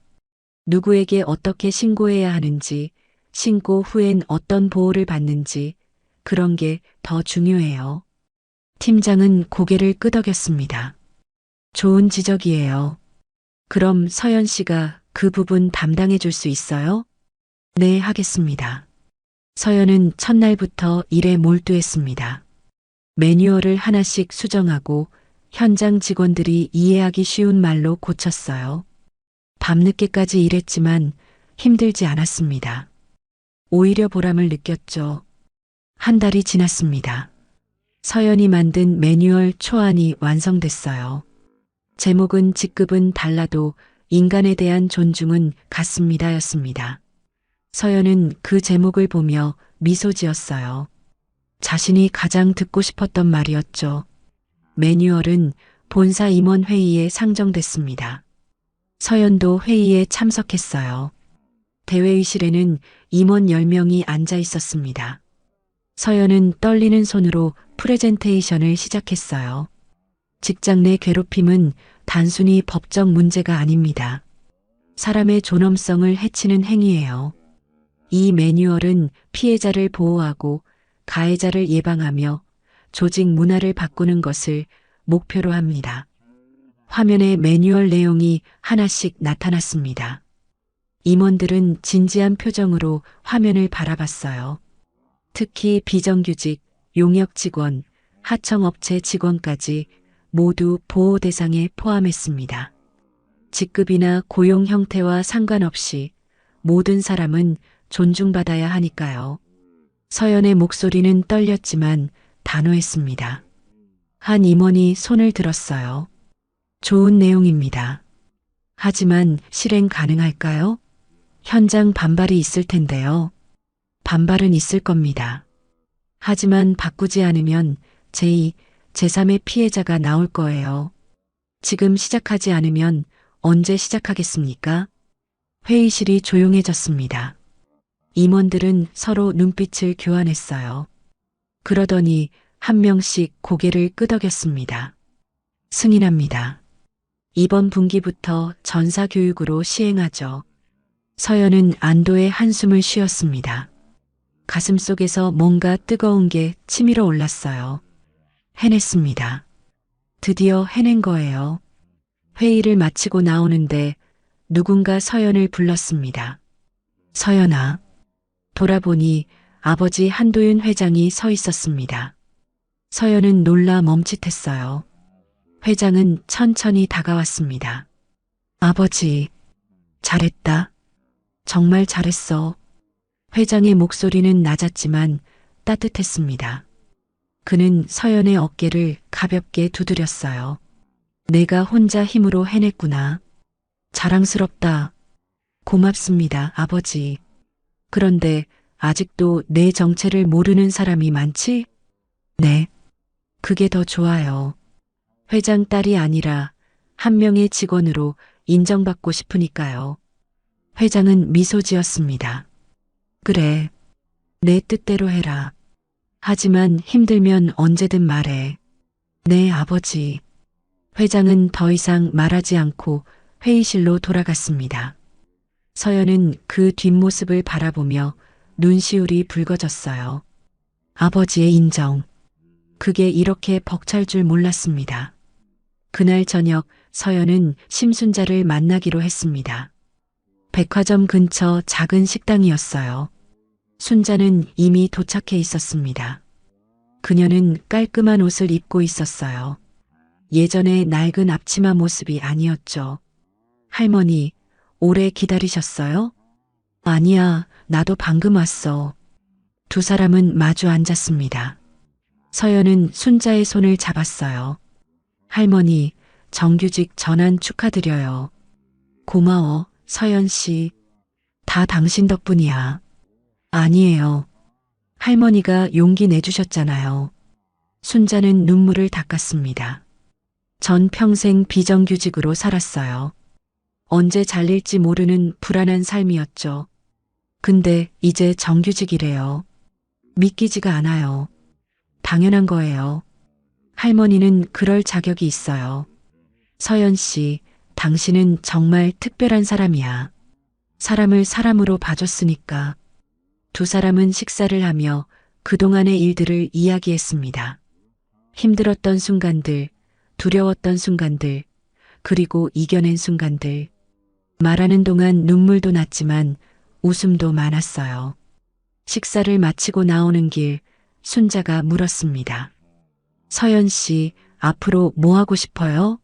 [SPEAKER 2] 누구에게 어떻게 신고해야 하는지, 신고 후엔 어떤 보호를 받는지, 그런 게 더 중요해요. 팀장은 고개를 끄덕였습니다. 좋은 지적이에요. 그럼 서연 씨가 그 부분 담당해 줄 수 있어요? 네, 하겠습니다. 서연은 첫날부터 일에 몰두했습니다. 매뉴얼을 하나씩 수정하고 현장 직원들이 이해하기 쉬운 말로 고쳤어요. 밤늦게까지 일했지만 힘들지 않았습니다. 오히려 보람을 느꼈죠. 한 달이 지났습니다. 서연이 만든 매뉴얼 초안이 완성됐어요. 제목은 직급은 달라도 인간에 대한 존중은 같습니다였습니다. 서연은 그 제목을 보며 미소 지었어요. 자신이 가장 듣고 싶었던 말이었죠. 매뉴얼은 본사 임원 회의에 상정됐습니다. 서연도 회의에 참석했어요. 대회의실에는 임원 10명이 앉아 있었습니다. 서연은 떨리는 손으로 프레젠테이션을 시작했어요. 직장 내 괴롭힘은 단순히 법적 문제가 아닙니다. 사람의 존엄성을 해치는 행위예요. 이 매뉴얼은 피해자를 보호하고 가해자를 예방하며 조직 문화를 바꾸는 것을 목표로 합니다. 화면에 매뉴얼 내용이 하나씩 나타났습니다. 임원들은 진지한 표정으로 화면을 바라봤어요. 특히 비정규직, 용역 직원, 하청업체 직원까지 모두 보호 대상에 포함했습니다. 직급이나 고용 형태와 상관없이 모든 사람은 존중받아야 하니까요. 서연의 목소리는 떨렸지만 단호했습니다. 한 임원이 손을 들었어요. 좋은 내용입니다. 하지만 실행 가능할까요? 현장 반발이 있을 텐데요. 반발은 있을 겁니다. 하지만 바꾸지 않으면 제2, 제3의 피해자가 나올 거예요. 지금 시작하지 않으면 언제 시작하겠습니까? 회의실이 조용해졌습니다. 임원들은 서로 눈빛을 교환했어요. 그러더니 한 명씩 고개를 끄덕였습니다. 승인합니다. 이번 분기부터 전사교육으로 시행하죠. 서연은 안도의 한숨을 쉬었습니다. 가슴속에서 뭔가 뜨거운 게 치밀어 올랐어요. 해냈습니다. 드디어 해낸 거예요. 회의를 마치고 나오는데 누군가 서연을 불렀습니다. 서연아. 돌아보니 아버지 한도윤 회장이 서 있었습니다. 서연은 놀라 멈칫했어요. 회장은 천천히 다가왔습니다. 아버지, 잘했다. 정말 잘했어. 회장의 목소리는 낮았지만 따뜻했습니다. 그는 서연의 어깨를 가볍게 두드렸어요. 내가 혼자 힘으로 해냈구나. 자랑스럽다. 고맙습니다, 아버지. 그런데 아직도 내 정체를 모르는 사람이 많지? 네. 그게 더 좋아요. 회장 딸이 아니라 한 명의 직원으로 인정받고 싶으니까요. 회장은 미소 지었습니다. 그래. 내 뜻대로 해라. 하지만 힘들면 언제든 말해. 네, 아버지. 회장은 더 이상 말하지 않고 회의실로 돌아갔습니다. 서연은 그 뒷모습을 바라보며 눈시울이 붉어졌어요. 아버지의 인정. 그게 이렇게 벅찰 줄 몰랐습니다. 그날 저녁 서연은 심순자를 만나기로 했습니다. 백화점 근처 작은 식당이었어요. 순자는 이미 도착해 있었습니다. 그녀는 깔끔한 옷을 입고 있었어요. 예전의 낡은 앞치마 모습이 아니었죠. 할머니, 오래 기다리셨어요? 아니야, 나도 방금 왔어. 두 사람은 마주 앉았습니다. 서연은 순자의 손을 잡았어요. 할머니, 정규직 전환 축하드려요. 고마워, 서연 씨. 다 당신 덕분이야. 아니에요. 할머니가 용기 내주셨잖아요. 순자는 눈물을 닦았습니다. 전 평생 비정규직으로 살았어요. 언제 잘릴지 모르는 불안한 삶이었죠. 근데 이제 정규직이래요. 믿기지가 않아요. 당연한 거예요. 할머니는 그럴 자격이 있어요. 서연 씨, 당신은 정말 특별한 사람이야. 사람을 사람으로 봐줬으니까. 두 사람은 식사를 하며 그동안의 일들을 이야기했습니다. 힘들었던 순간들, 두려웠던 순간들, 그리고 이겨낸 순간들. 말하는 동안 눈물도 났지만 웃음도 많았어요. 식사를 마치고 나오는 길, 순자가 물었습니다. 서연 씨, 앞으로 뭐 하고 싶어요?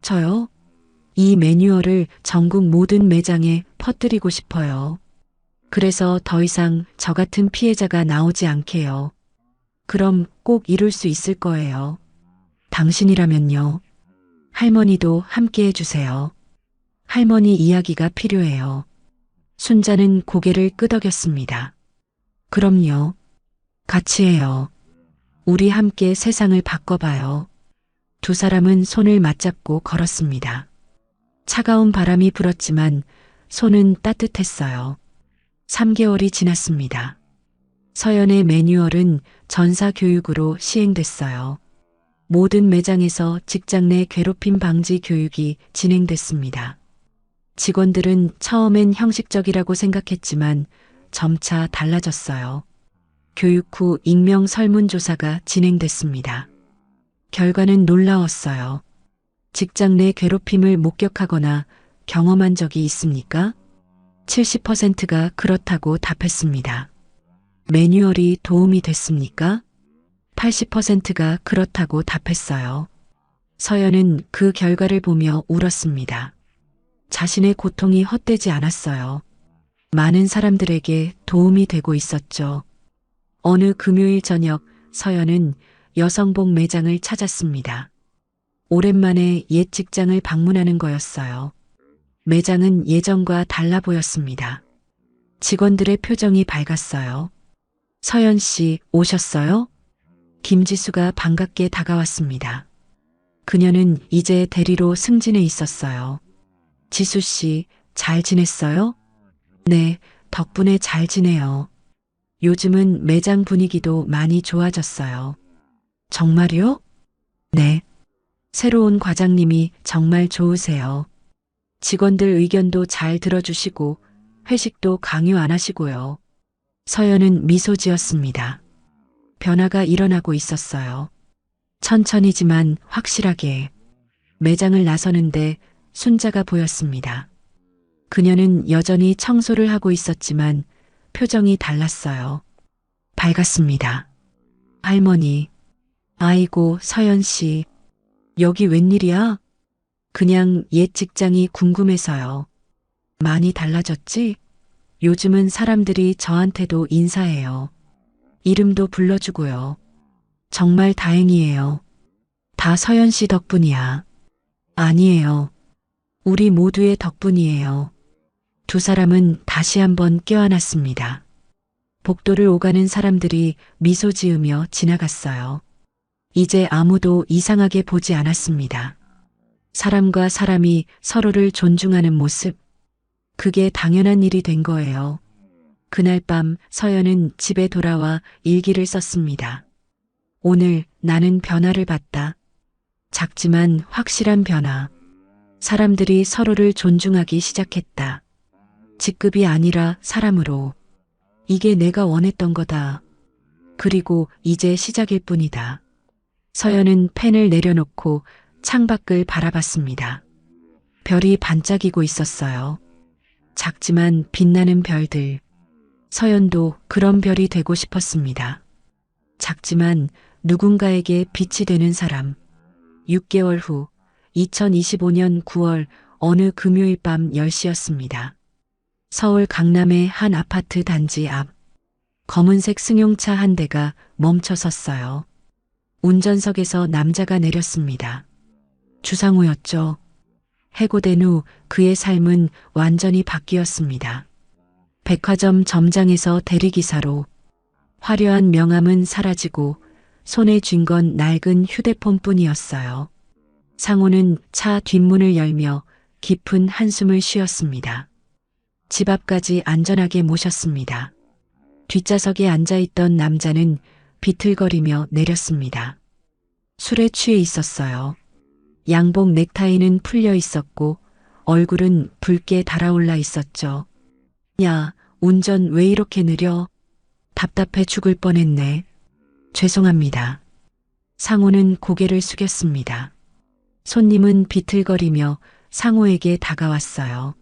[SPEAKER 2] 저요? 이 매뉴얼을 전국 모든 매장에 퍼뜨리고 싶어요. 그래서 더 이상 저 같은 피해자가 나오지 않게요. 그럼 꼭 이룰 수 있을 거예요. 당신이라면요. 할머니도 함께 해주세요. 할머니 이야기가 필요해요. 순자는 고개를 끄덕였습니다. 그럼요. 같이 해요. 우리 함께 세상을 바꿔봐요. 두 사람은 손을 맞잡고 걸었습니다. 차가운 바람이 불었지만 손은 따뜻했어요. 3개월이 지났습니다. 서연의 매뉴얼은 전사 교육으로 시행됐어요. 모든 매장에서 직장 내 괴롭힘 방지 교육이 진행됐습니다. 직원들은 처음엔 형식적이라고 생각했지만 점차 달라졌어요. 교육 후 익명 설문조사가 진행됐습니다. 결과는 놀라웠어요. 직장 내 괴롭힘을 목격하거나 경험한 적이 있습니까? 70%가 그렇다고 답했습니다. 매뉴얼이 도움이 됐습니까? 80%가 그렇다고 답했어요. 서연은 그 결과를 보며 울었습니다. 자신의 고통이 헛되지 않았어요. 많은 사람들에게 도움이 되고 있었죠. 어느 금요일 저녁 서연은 여성복 매장을 찾았습니다. 오랜만에 옛 직장을 방문하는 거였어요. 매장은 예전과 달라 보였습니다. 직원들의 표정이 밝았어요. 서연 씨 오셨어요? 김지수가 반갑게 다가왔습니다. 그녀는 이제 대리로 승진해 있었어요. 지수 씨, 잘 지냈어요? 네, 덕분에 잘 지내요. 요즘은 매장 분위기도 많이 좋아졌어요. 정말요? 네. 새로운 과장님이 정말 좋으세요. 직원들 의견도 잘 들어주시고 회식도 강요 안 하시고요. 서연은 미소 지었습니다. 변화가 일어나고 있었어요. 천천히지만 확실하게 매장을 나서는데 순자가 보였습니다. 그녀는 여전히 청소를 하고 있었지만 표정이 달랐어요. 밝았습니다. 할머니, 아이고 서연 씨, 여기 웬일이야? 그냥 옛 직장이 궁금해서요. 많이 달라졌지? 요즘은 사람들이 저한테도 인사해요. 이름도 불러주고요. 정말 다행이에요. 다 서연 씨 덕분이야. 아니에요. 우리 모두의 덕분이에요. 두 사람은 다시 한번 껴안았습니다. 복도를 오가는 사람들이 미소 지으며 지나갔어요. 이제 아무도 이상하게 보지 않았습니다. 사람과 사람이 서로를 존중하는 모습, 그게 당연한 일이 된 거예요. 그날 밤 서연은 집에 돌아와 일기를 썼습니다. 오늘 나는 변화를 봤다. 작지만 확실한 변화. 사람들이 서로를 존중하기 시작했다. 직급이 아니라 사람으로. 이게 내가 원했던 거다. 그리고 이제 시작일 뿐이다. 서연은 펜을 내려놓고 창밖을 바라봤습니다. 별이 반짝이고 있었어요. 작지만 빛나는 별들. 서연도 그런 별이 되고 싶었습니다. 작지만 누군가에게 빛이 되는 사람. 6개월 후 2025년 9월 어느 금요일 밤 10시였습니다. 서울 강남의 한 아파트 단지 앞. 검은색 승용차 한 대가 멈춰 섰어요. 운전석에서 남자가 내렸습니다. 주상우였죠. 해고된 후 그의 삶은 완전히 바뀌었습니다. 백화점 점장에서 대리기사로 화려한 명함은 사라지고 손에 쥔 건 낡은 휴대폰뿐이었어요. 상우는 차 뒷문을 열며 깊은 한숨을 쉬었습니다. 집 앞까지 안전하게 모셨습니다. 뒷좌석에 앉아있던 남자는 비틀거리며 내렸습니다. 술에 취해 있었어요. 양복 넥타이는 풀려 있었고 얼굴은 붉게 달아올라 있었죠. 야, 운전 왜 이렇게 느려? 답답해 죽을 뻔했네. 죄송합니다. 상우는 고개를 숙였습니다. 손님은 비틀거리며 상우에게 다가왔어요.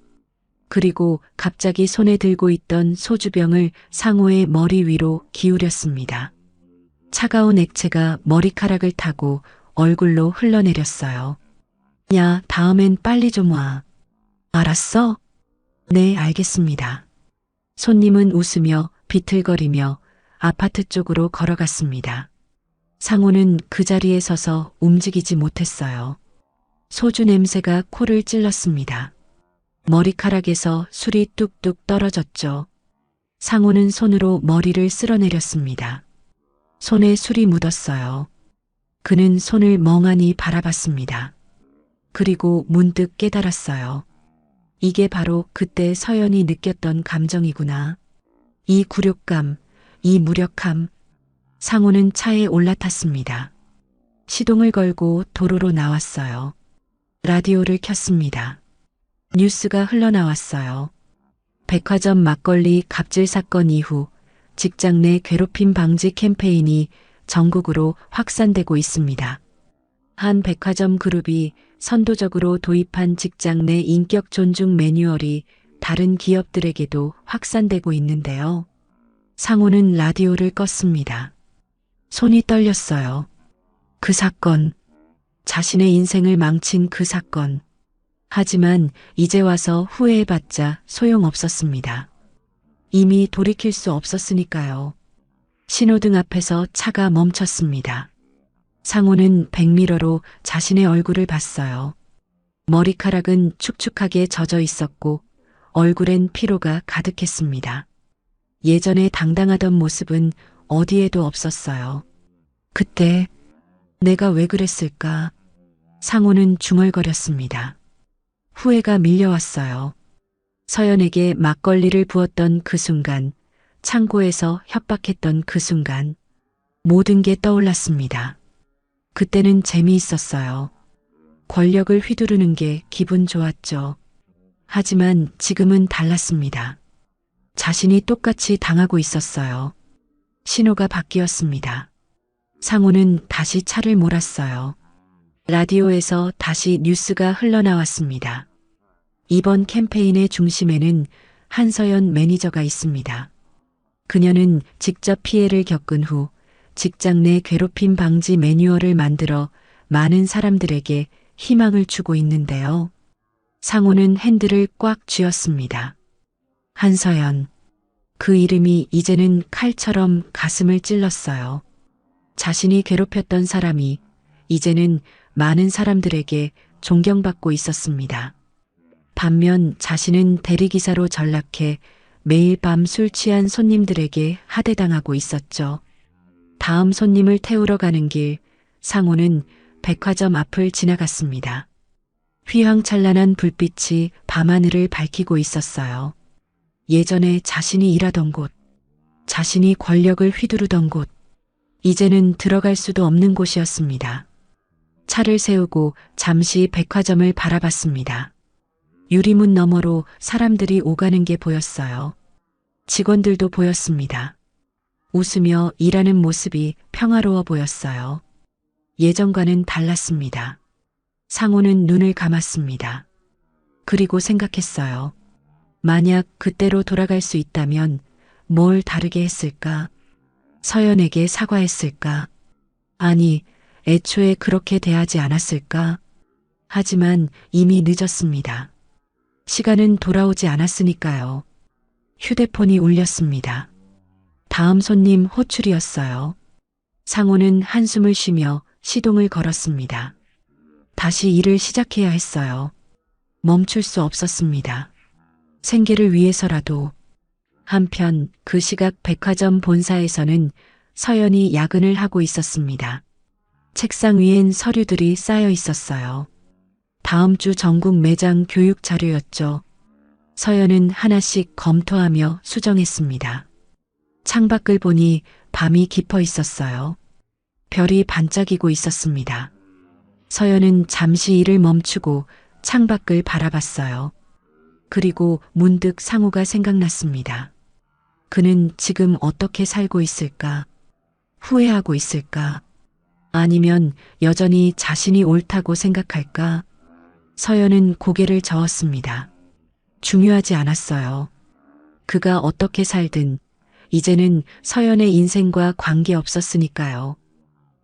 [SPEAKER 2] 그리고 갑자기 손에 들고 있던 소주병을 상우의 머리 위로 기울였습니다. 차가운 액체가 머리카락을 타고 얼굴로 흘러내렸어요. 야, 다음엔 빨리 좀 와. 알았어? 네, 알겠습니다. 손님은 웃으며 비틀거리며 아파트 쪽으로 걸어갔습니다. 상우는 그 자리에 서서 움직이지 못했어요. 소주 냄새가 코를 찔렀습니다. 머리카락에서 술이 뚝뚝 떨어졌죠. 상우는 손으로 머리를 쓸어내렸습니다. 손에 술이 묻었어요. 그는 손을 멍하니 바라봤습니다. 그리고 문득 깨달았어요. 이게 바로 그때 서연이 느꼈던 감정이구나. 이 굴욕감, 이 무력함. 상우는 차에 올라탔습니다. 시동을 걸고 도로로 나왔어요. 라디오를 켰습니다. 뉴스가 흘러나왔어요. 백화점 막걸리 갑질 사건 이후 직장 내 괴롭힘 방지 캠페인이 전국으로 확산되고 있습니다. 한 백화점 그룹이 선도적으로 도입한 직장 내 인격 존중 매뉴얼이 다른 기업들에게도 확산되고 있는데요. 상호는 라디오를 껐습니다. 손이 떨렸어요. 그 사건, 자신의 인생을 망친 그 사건. 하지만 이제 와서 후회해봤자 소용없었습니다. 이미 돌이킬 수 없었으니까요. 신호등 앞에서 차가 멈췄습니다. 상호는 백미러로 자신의 얼굴을 봤어요. 머리카락은 축축하게 젖어 있었고 얼굴엔 피로가 가득했습니다. 예전에 당당하던 모습은 어디에도 없었어요. 그때 내가 왜 그랬을까? 상호는 중얼거렸습니다. 후회가 밀려왔어요. 서연에게 막걸리를 부었던 그 순간, 창고에서 협박했던 그 순간, 모든 게 떠올랐습니다. 그때는 재미있었어요. 권력을 휘두르는 게 기분 좋았죠. 하지만 지금은 달랐습니다. 자신이 똑같이 당하고 있었어요. 신호가 바뀌었습니다. 상호는 다시 차를 몰았어요. 라디오에서 다시 뉴스가 흘러나왔습니다. 이번 캠페인의 중심에는 한서연 매니저가 있습니다. 그녀는 직접 피해를 겪은 후 직장 내 괴롭힘 방지 매뉴얼을 만들어 많은 사람들에게 희망을 주고 있는데요. 상호는 핸들을 꽉 쥐었습니다. 한서연. 그 이름이 이제는 칼처럼 가슴을 찔렀어요. 자신이 괴롭혔던 사람이 이제는 많은 사람들에게 존경받고 있었습니다. 반면 자신은 대리기사로 전락해 매일 밤 술 취한 손님들에게 하대당하고 있었죠. 다음 손님을 태우러 가는 길, 상호는 백화점 앞을 지나갔습니다. 휘황찬란한 불빛이 밤하늘을 밝히고 있었어요. 예전에 자신이 일하던 곳, 자신이 권력을 휘두르던 곳, 이제는 들어갈 수도 없는 곳이었습니다. 차를 세우고 잠시 백화점을 바라봤습니다. 유리문 너머로 사람들이 오가는 게 보였어요. 직원들도 보였습니다. 웃으며 일하는 모습이 평화로워 보였어요. 예전과는 달랐습니다. 상호는 눈을 감았습니다. 그리고 생각했어요. 만약 그때로 돌아갈 수 있다면 뭘 다르게 했을까? 서연에게 사과했을까? 아니, 애초에 그렇게 대하지 않았을까? 하지만 이미 늦었습니다. 시간은 돌아오지 않았으니까요. 휴대폰이 울렸습니다. 다음 손님 호출이었어요. 상호는 한숨을 쉬며 시동을 걸었습니다. 다시 일을 시작해야 했어요. 멈출 수 없었습니다. 생계를 위해서라도. 한편 그 시각 백화점 본사에서는 서연이 야근을 하고 있었습니다. 책상 위엔 서류들이 쌓여 있었어요. 다음 주 전국 매장 교육 자료였죠. 서연은 하나씩 검토하며 수정했습니다. 창밖을 보니 밤이 깊어 있었어요. 별이 반짝이고 있었습니다. 서연은 잠시 일을 멈추고 창밖을 바라봤어요. 그리고 문득 상호가 생각났습니다. 그는 지금 어떻게 살고 있을까? 후회하고 있을까? 아니면 여전히 자신이 옳다고 생각할까? 서연은 고개를 저었습니다. 중요하지 않았어요. 그가 어떻게 살든 이제는 서연의 인생과 관계없었으니까요.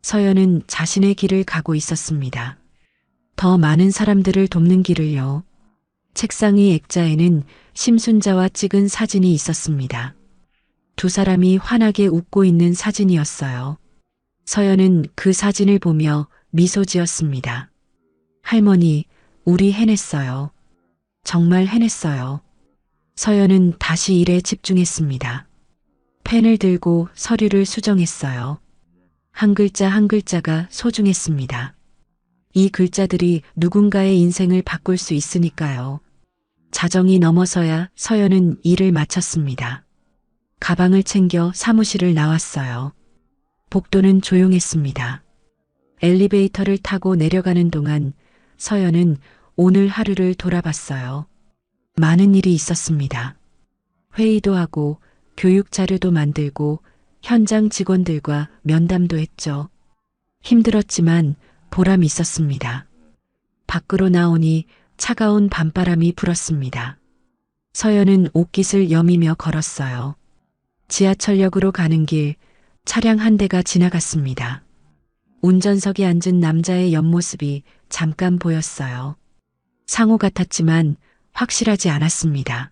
[SPEAKER 2] 서연은 자신의 길을 가고 있었습니다. 더 많은 사람들을 돕는 길을요. 책상 위 액자에는 심순자와 찍은 사진이 있었습니다. 두 사람이 환하게 웃고 있는 사진이었어요. 서연은 그 사진을 보며 미소 지었습니다. 할머니, 우리 해냈어요. 정말 해냈어요. 서연은 다시 일에 집중했습니다. 펜을 들고 서류를 수정했어요. 한 글자 한 글자가 소중했습니다. 이 글자들이 누군가의 인생을 바꿀 수 있으니까요. 자정이 넘어서야 서연은 일을 마쳤습니다. 가방을 챙겨 사무실을 나왔어요. 복도는 조용했습니다. 엘리베이터를 타고 내려가는 동안 서연은 오늘 하루를 돌아봤어요. 많은 일이 있었습니다. 회의도 하고 교육 자료도 만들고 현장 직원들과 면담도 했죠. 힘들었지만 보람이 있었습니다. 밖으로 나오니 차가운 밤바람이 불었습니다. 서연은 옷깃을 여미며 걸었어요. 지하철역으로 가는 길 차량 한 대가 지나갔습니다. 운전석에 앉은 남자의 옆모습이 잠깐 보였어요. 상호 같았지만 확실하지 않았습니다.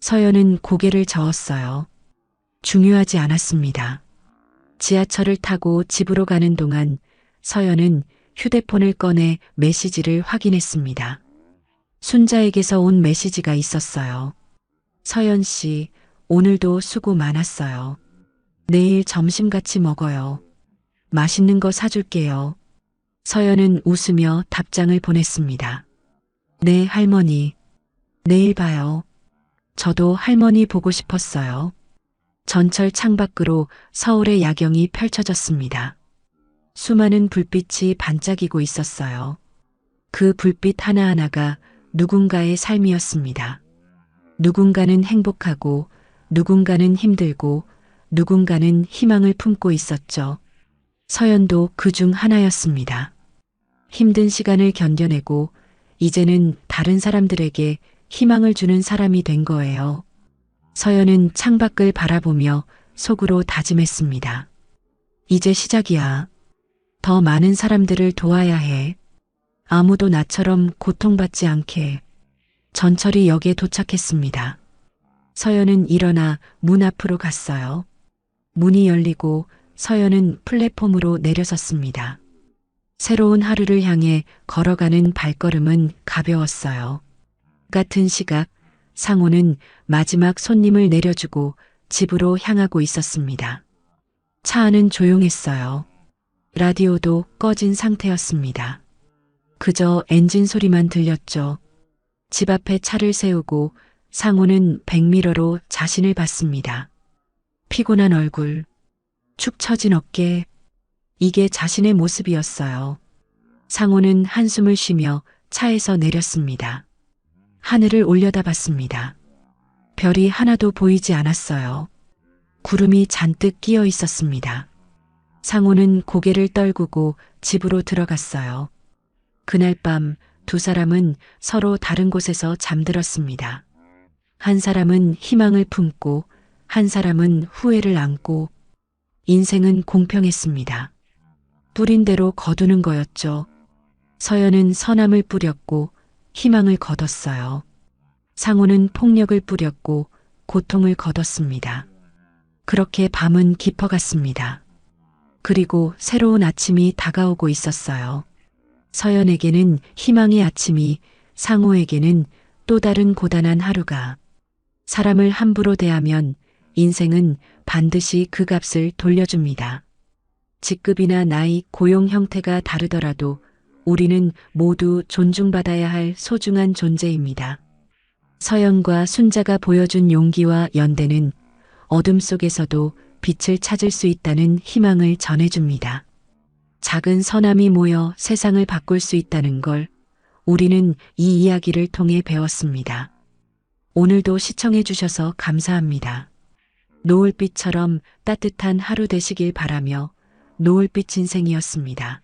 [SPEAKER 2] 서연은 고개를 저었어요. 중요하지 않았습니다. 지하철을 타고 집으로 가는 동안 서연은 휴대폰을 꺼내 메시지를 확인했습니다. 순자에게서 온 메시지가 있었어요. 서연 씨, 오늘도 수고 많았어요. 내일 점심 같이 먹어요. 맛있는 거 사줄게요. 서연은 웃으며 답장을 보냈습니다. 네, 할머니. 내일 봐요. 저도 할머니 보고 싶었어요. 전철 창밖으로 서울의 야경이 펼쳐졌습니다. 수많은 불빛이 반짝이고 있었어요. 그 불빛 하나하나가 누군가의 삶이었습니다. 누군가는 행복하고, 누군가는 힘들고, 누군가는 희망을 품고 있었죠. 서연도 그 중 하나였습니다. 힘든 시간을 견뎌내고, 이제는 다른 사람들에게 희망을 주는 사람이 된 거예요. 서연은 창밖을 바라보며 속으로 다짐했습니다. 이제 시작이야. 더 많은 사람들을 도와야 해. 아무도 나처럼 고통받지 않게. 전철이 역에 도착했습니다. 서연은 일어나 문 앞으로 갔어요. 문이 열리고 서연은 플랫폼으로 내려섰습니다. 새로운 하루를 향해 걸어가는 발걸음은 가벼웠어요. 같은 시각, 상호는 마지막 손님을 내려주고 집으로 향하고 있었습니다. 차 안은 조용했어요. 라디오도 꺼진 상태였습니다. 그저 엔진 소리만 들렸죠. 집 앞에 차를 세우고 상호는 백미러로 자신을 봤습니다. 피곤한 얼굴, 축 처진 어깨, 이게 자신의 모습이었어요. 상호는 한숨을 쉬며 차에서 내렸습니다. 하늘을 올려다봤습니다. 별이 하나도 보이지 않았어요. 구름이 잔뜩 끼어 있었습니다. 상호는 고개를 떨구고 집으로 들어갔어요. 그날 밤 두 사람은 서로 다른 곳에서 잠들었습니다. 한 사람은 희망을 품고 한 사람은 후회를 안고 인생은 공평했습니다. 뿌린 대로 거두는 거였죠. 서연은 선함을 뿌렸고 희망을 거뒀어요. 상호는 폭력을 뿌렸고 고통을 거뒀습니다. 그렇게 밤은 깊어갔습니다. 그리고 새로운 아침이 다가오고 있었어요. 서연에게는 희망의 아침이, 상호에게는 또 다른 고단한 하루가. 사람을 함부로 대하면 인생은 반드시 그 값을 돌려줍니다. 직급이나 나이, 고용 형태가 다르더라도 우리는 모두 존중받아야 할 소중한 존재입니다. 서연과 순자가 보여준 용기와 연대는 어둠 속에서도 빛을 찾을 수 있다는 희망을 전해줍니다. 작은 선함이 모여 세상을 바꿀 수 있다는 걸 우리는 이 이야기를 통해 배웠습니다. 오늘도 시청해 주셔서 감사합니다. 노을빛처럼 따뜻한 하루 되시길 바라며 노을빛 인생이었습니다.